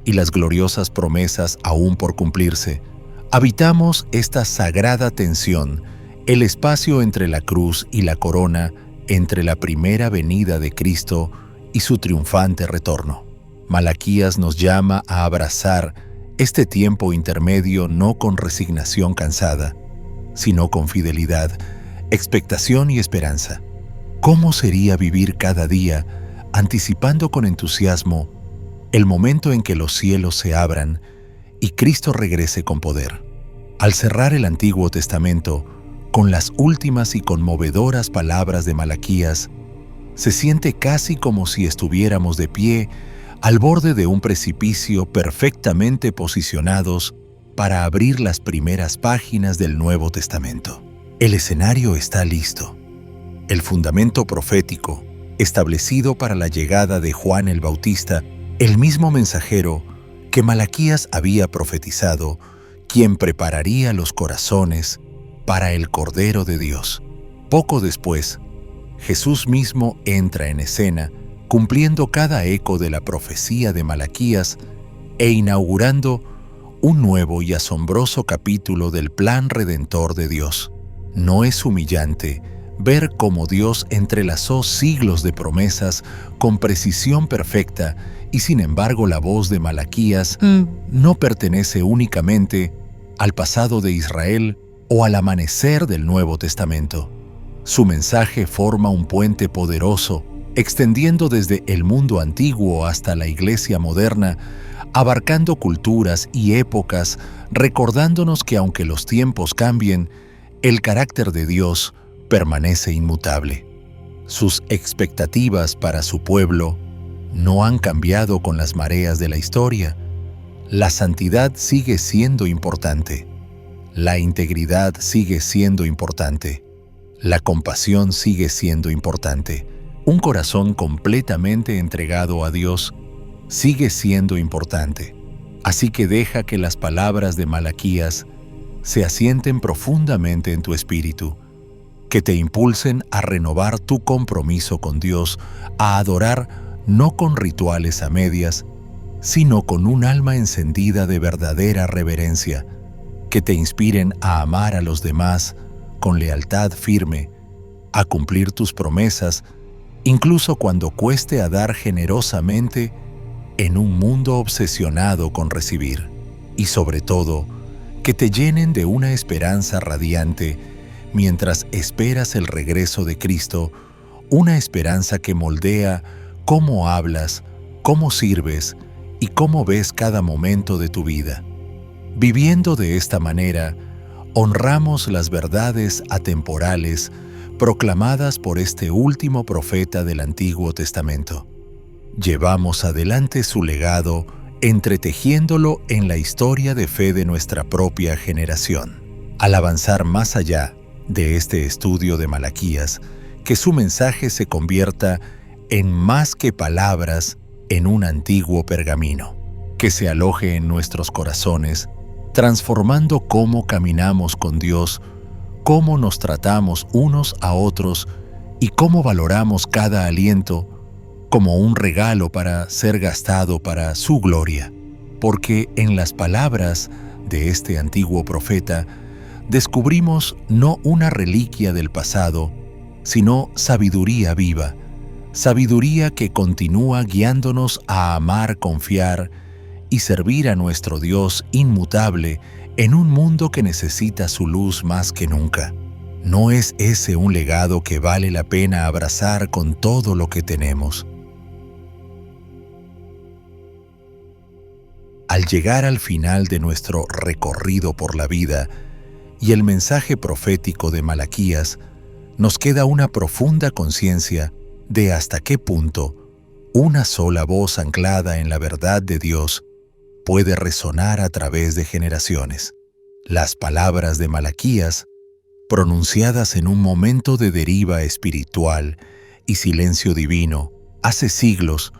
y las gloriosas promesas aún por cumplirse. Habitamos esta sagrada tensión, el espacio entre la cruz y la corona, entre la primera venida de Cristo y su triunfante retorno. Malaquías nos llama a abrazar este tiempo intermedio no con resignación cansada, sino con fidelidad, expectación y esperanza. ¿Cómo sería vivir cada día anticipando con entusiasmo el momento en que los cielos se abran y Cristo regrese con poder? Al cerrar el Antiguo Testamento con las últimas y conmovedoras palabras de Malaquías, se siente casi como si estuviéramos de pie al borde de un precipicio perfectamente posicionados para abrir las primeras páginas del Nuevo Testamento. El escenario está listo. El fundamento profético, establecido para la llegada de Juan el Bautista, el mismo mensajero que Malaquías había profetizado, quien prepararía los corazones para el Cordero de Dios. Poco después, Jesús mismo entra en escena, cumpliendo cada eco de la profecía de Malaquías e inaugurando un nuevo y asombroso capítulo del plan redentor de Dios. ¿No es humillante ver cómo Dios entrelazó siglos de promesas con precisión perfecta y sin embargo la voz de Malaquías no pertenece únicamente al pasado de Israel o al amanecer del Nuevo Testamento? Su mensaje forma un puente poderoso, extendiendo desde el mundo antiguo hasta la Iglesia moderna, abarcando culturas y épocas, recordándonos que aunque los tiempos cambien, el carácter de Dios permanece inmutable. Sus expectativas para su pueblo no han cambiado con las mareas de la historia. La santidad sigue siendo importante. La integridad sigue siendo importante. La compasión sigue siendo importante. Un corazón completamente entregado a Dios sigue siendo importante. Así que deja que las palabras de Malaquías se asienten profundamente en tu espíritu, que te impulsen a renovar tu compromiso con Dios, a adorar no con rituales a medias, sino con un alma encendida de verdadera reverencia, que te inspiren a amar a los demás con lealtad firme, a cumplir tus promesas, incluso cuando cueste a dar generosamente en un mundo obsesionado con recibir, y sobre todo, que te llenen de una esperanza radiante mientras esperas el regreso de Cristo, una esperanza que moldea cómo hablas, cómo sirves y cómo ves cada momento de tu vida. Viviendo de esta manera, honramos las verdades atemporales proclamadas por este último profeta del Antiguo Testamento. Llevamos adelante su legado, entretejiéndolo en la historia de fe de nuestra propia generación. Al avanzar más allá de este estudio de Malaquías, que su mensaje se convierta en más que palabras en un antiguo pergamino, que se aloje en nuestros corazones, transformando cómo caminamos con Dios, cómo nos tratamos unos a otros y cómo valoramos cada aliento como un regalo para ser gastado para su gloria. Porque en las palabras de este antiguo profeta descubrimos no una reliquia del pasado, sino sabiduría viva, sabiduría que continúa guiándonos a amar, confiar y servir a nuestro Dios inmutable en un mundo que necesita su luz más que nunca. ¿No es ese un legado que vale la pena abrazar con todo lo que tenemos? Al llegar al final de nuestro recorrido por la vida y el mensaje profético de Malaquías, nos queda una profunda conciencia de hasta qué punto una sola voz anclada en la verdad de Dios puede resonar a través de generaciones. Las palabras de Malaquías, pronunciadas en un momento de deriva espiritual y silencio divino hace siglos,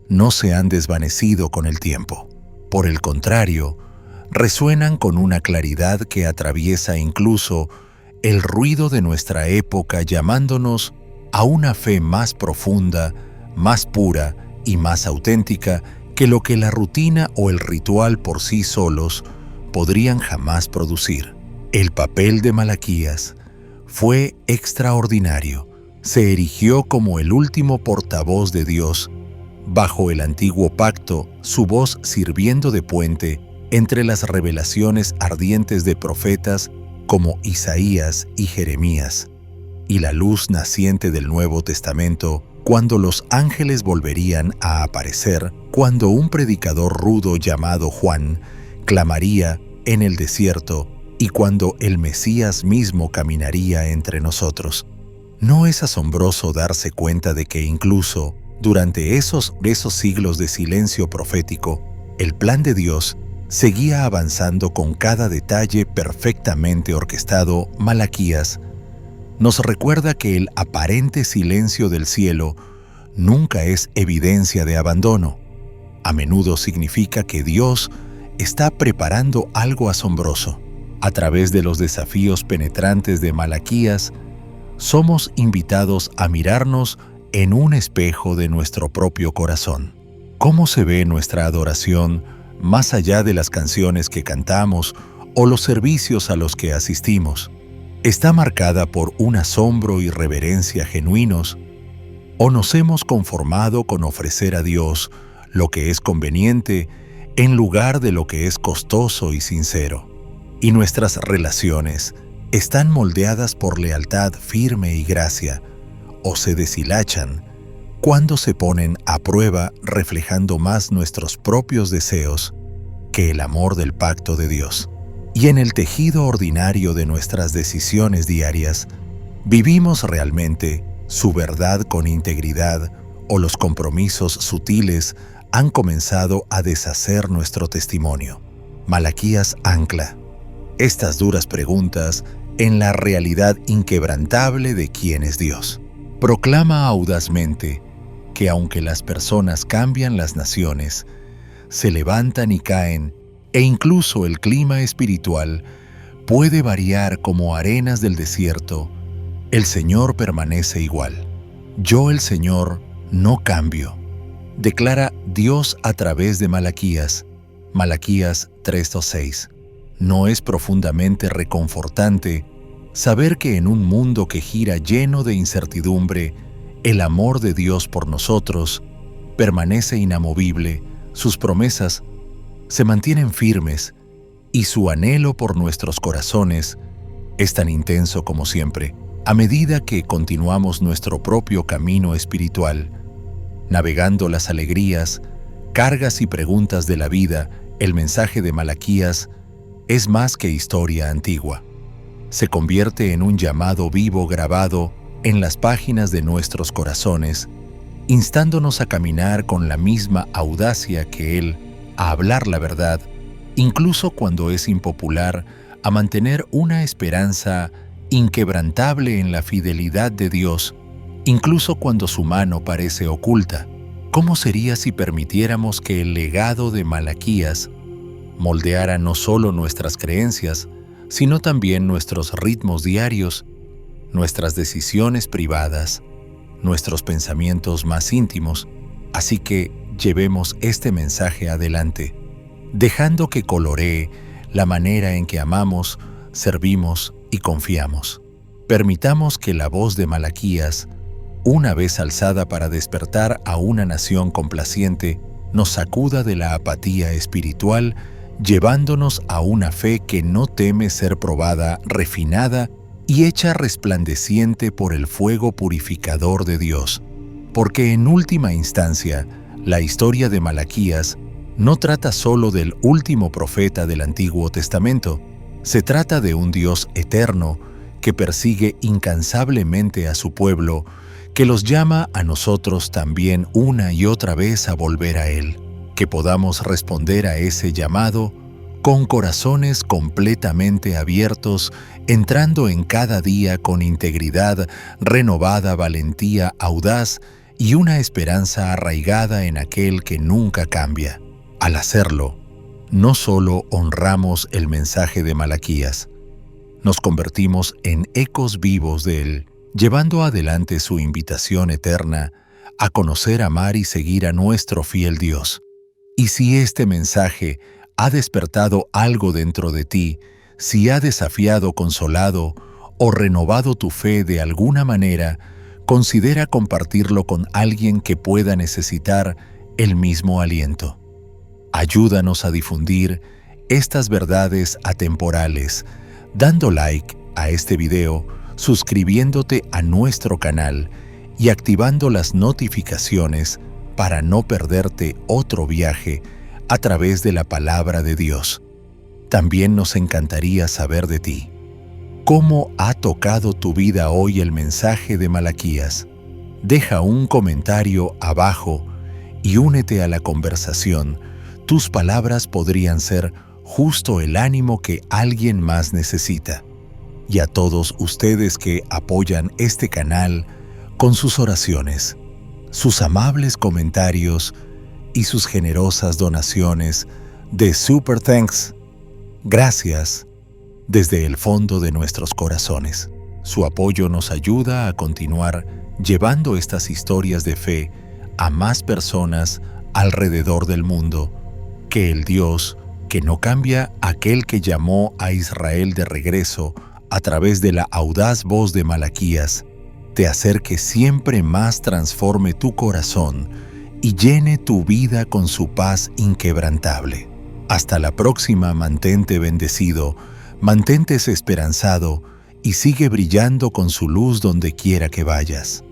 no se han desvanecido con el tiempo. Por el contrario, resuenan con una claridad que atraviesa incluso el ruido de nuestra época, llamándonos a una fe más profunda, más pura y más auténtica que lo que la rutina o el ritual por sí solos podrían jamás producir. El papel de Malaquías fue extraordinario. Se erigió como el último portavoz de Dios. Bajo el antiguo pacto, su voz sirviendo de puente entre las revelaciones ardientes de profetas como Isaías y Jeremías, y la luz naciente del Nuevo Testamento, cuando los ángeles volverían a aparecer, cuando un predicador rudo llamado Juan clamaría en el desierto y cuando el Mesías mismo caminaría entre nosotros. ¿No es asombroso darse cuenta de que incluso durante esos siglos de silencio profético, el plan de Dios seguía avanzando con cada detalle perfectamente orquestado? Malaquías nos recuerda que el aparente silencio del cielo nunca es evidencia de abandono. A menudo significa que Dios está preparando algo asombroso. A través de los desafíos penetrantes de Malaquías, somos invitados a mirarnos en un espejo de nuestro propio corazón. ¿Cómo se ve nuestra adoración más allá de las canciones que cantamos o los servicios a los que asistimos? ¿Está marcada por un asombro y reverencia genuinos? ¿O nos hemos conformado con ofrecer a Dios lo que es conveniente en lugar de lo que es costoso y sincero? ¿Y nuestras relaciones están moldeadas por lealtad firme y gracia, o se deshilachan cuando se ponen a prueba reflejando más nuestros propios deseos que el amor del pacto de Dios? Y en el tejido ordinario de nuestras decisiones diarias, ¿vivimos realmente su verdad con integridad o los compromisos sutiles han comenzado a deshacer nuestro testimonio? Malaquías ancla estas duras preguntas en la realidad inquebrantable de quién es Dios. Proclama audazmente que aunque las personas cambian, las naciones se levantan y caen, e incluso el clima espiritual puede variar como arenas del desierto, el Señor permanece igual. Yo, el Señor, no cambio, declara Dios a través de Malaquías. Malaquías 3:6. ¿No es profundamente reconfortante saber que en un mundo que gira lleno de incertidumbre, el amor de Dios por nosotros permanece inamovible, sus promesas se mantienen firmes y su anhelo por nuestros corazones es tan intenso como siempre? A medida que continuamos nuestro propio camino espiritual, navegando las alegrías, cargas y preguntas de la vida, el mensaje de Malaquías es más que historia antigua. Se convierte en un llamado vivo grabado en las páginas de nuestros corazones, instándonos a caminar con la misma audacia que Él, a hablar la verdad, incluso cuando es impopular, a mantener una esperanza inquebrantable en la fidelidad de Dios, incluso cuando su mano parece oculta. ¿Cómo sería si permitiéramos que el legado de Malaquías moldeara no solo nuestras creencias, sino también nuestros ritmos diarios, nuestras decisiones privadas, nuestros pensamientos más íntimos? Así que llevemos este mensaje adelante, dejando que coloree la manera en que amamos, servimos y confiamos. Permitamos que la voz de Malaquías, una vez alzada para despertar a una nación complaciente, nos sacuda de la apatía espiritual, llevándonos a una fe que no teme ser probada, refinada y hecha resplandeciente por el fuego purificador de Dios. Porque en última instancia, la historia de Malaquías no trata solo del último profeta del Antiguo Testamento. Se trata de un Dios eterno que persigue incansablemente a su pueblo, que los llama a nosotros también una y otra vez a volver a Él, que podamos responder a ese llamado con corazones completamente abiertos, entrando en cada día con integridad, renovada valentía audaz y una esperanza arraigada en aquel que nunca cambia. Al hacerlo, no solo honramos el mensaje de Malaquías, nos convertimos en ecos vivos de él, llevando adelante su invitación eterna a conocer, amar y seguir a nuestro fiel Dios. Y si este mensaje ha despertado algo dentro de ti, si ha desafiado, consolado o renovado tu fe de alguna manera, considera compartirlo con alguien que pueda necesitar el mismo aliento. Ayúdanos a difundir estas verdades atemporales, dando like a este video, suscribiéndote a nuestro canal y activando las notificaciones para no perderte otro viaje a través de la palabra de Dios. También nos encantaría saber de ti. ¿Cómo ha tocado tu vida hoy el mensaje de Malaquías? Deja un comentario abajo y únete a la conversación. Tus palabras podrían ser justo el ánimo que alguien más necesita. Y a todos ustedes que apoyan este canal con sus oraciones, sus amables comentarios y sus generosas donaciones de Super Thanks. Gracias desde el fondo de nuestros corazones. Su apoyo nos ayuda a continuar llevando estas historias de fe a más personas alrededor del mundo. Que el Dios que no cambia, aquel que llamó a Israel de regreso a través de la audaz voz de Malaquías, te acerque siempre más, transforme tu corazón y llene tu vida con su paz inquebrantable. Hasta la próxima, mantente bendecido, mantente esperanzado y sigue brillando con su luz donde quiera que vayas.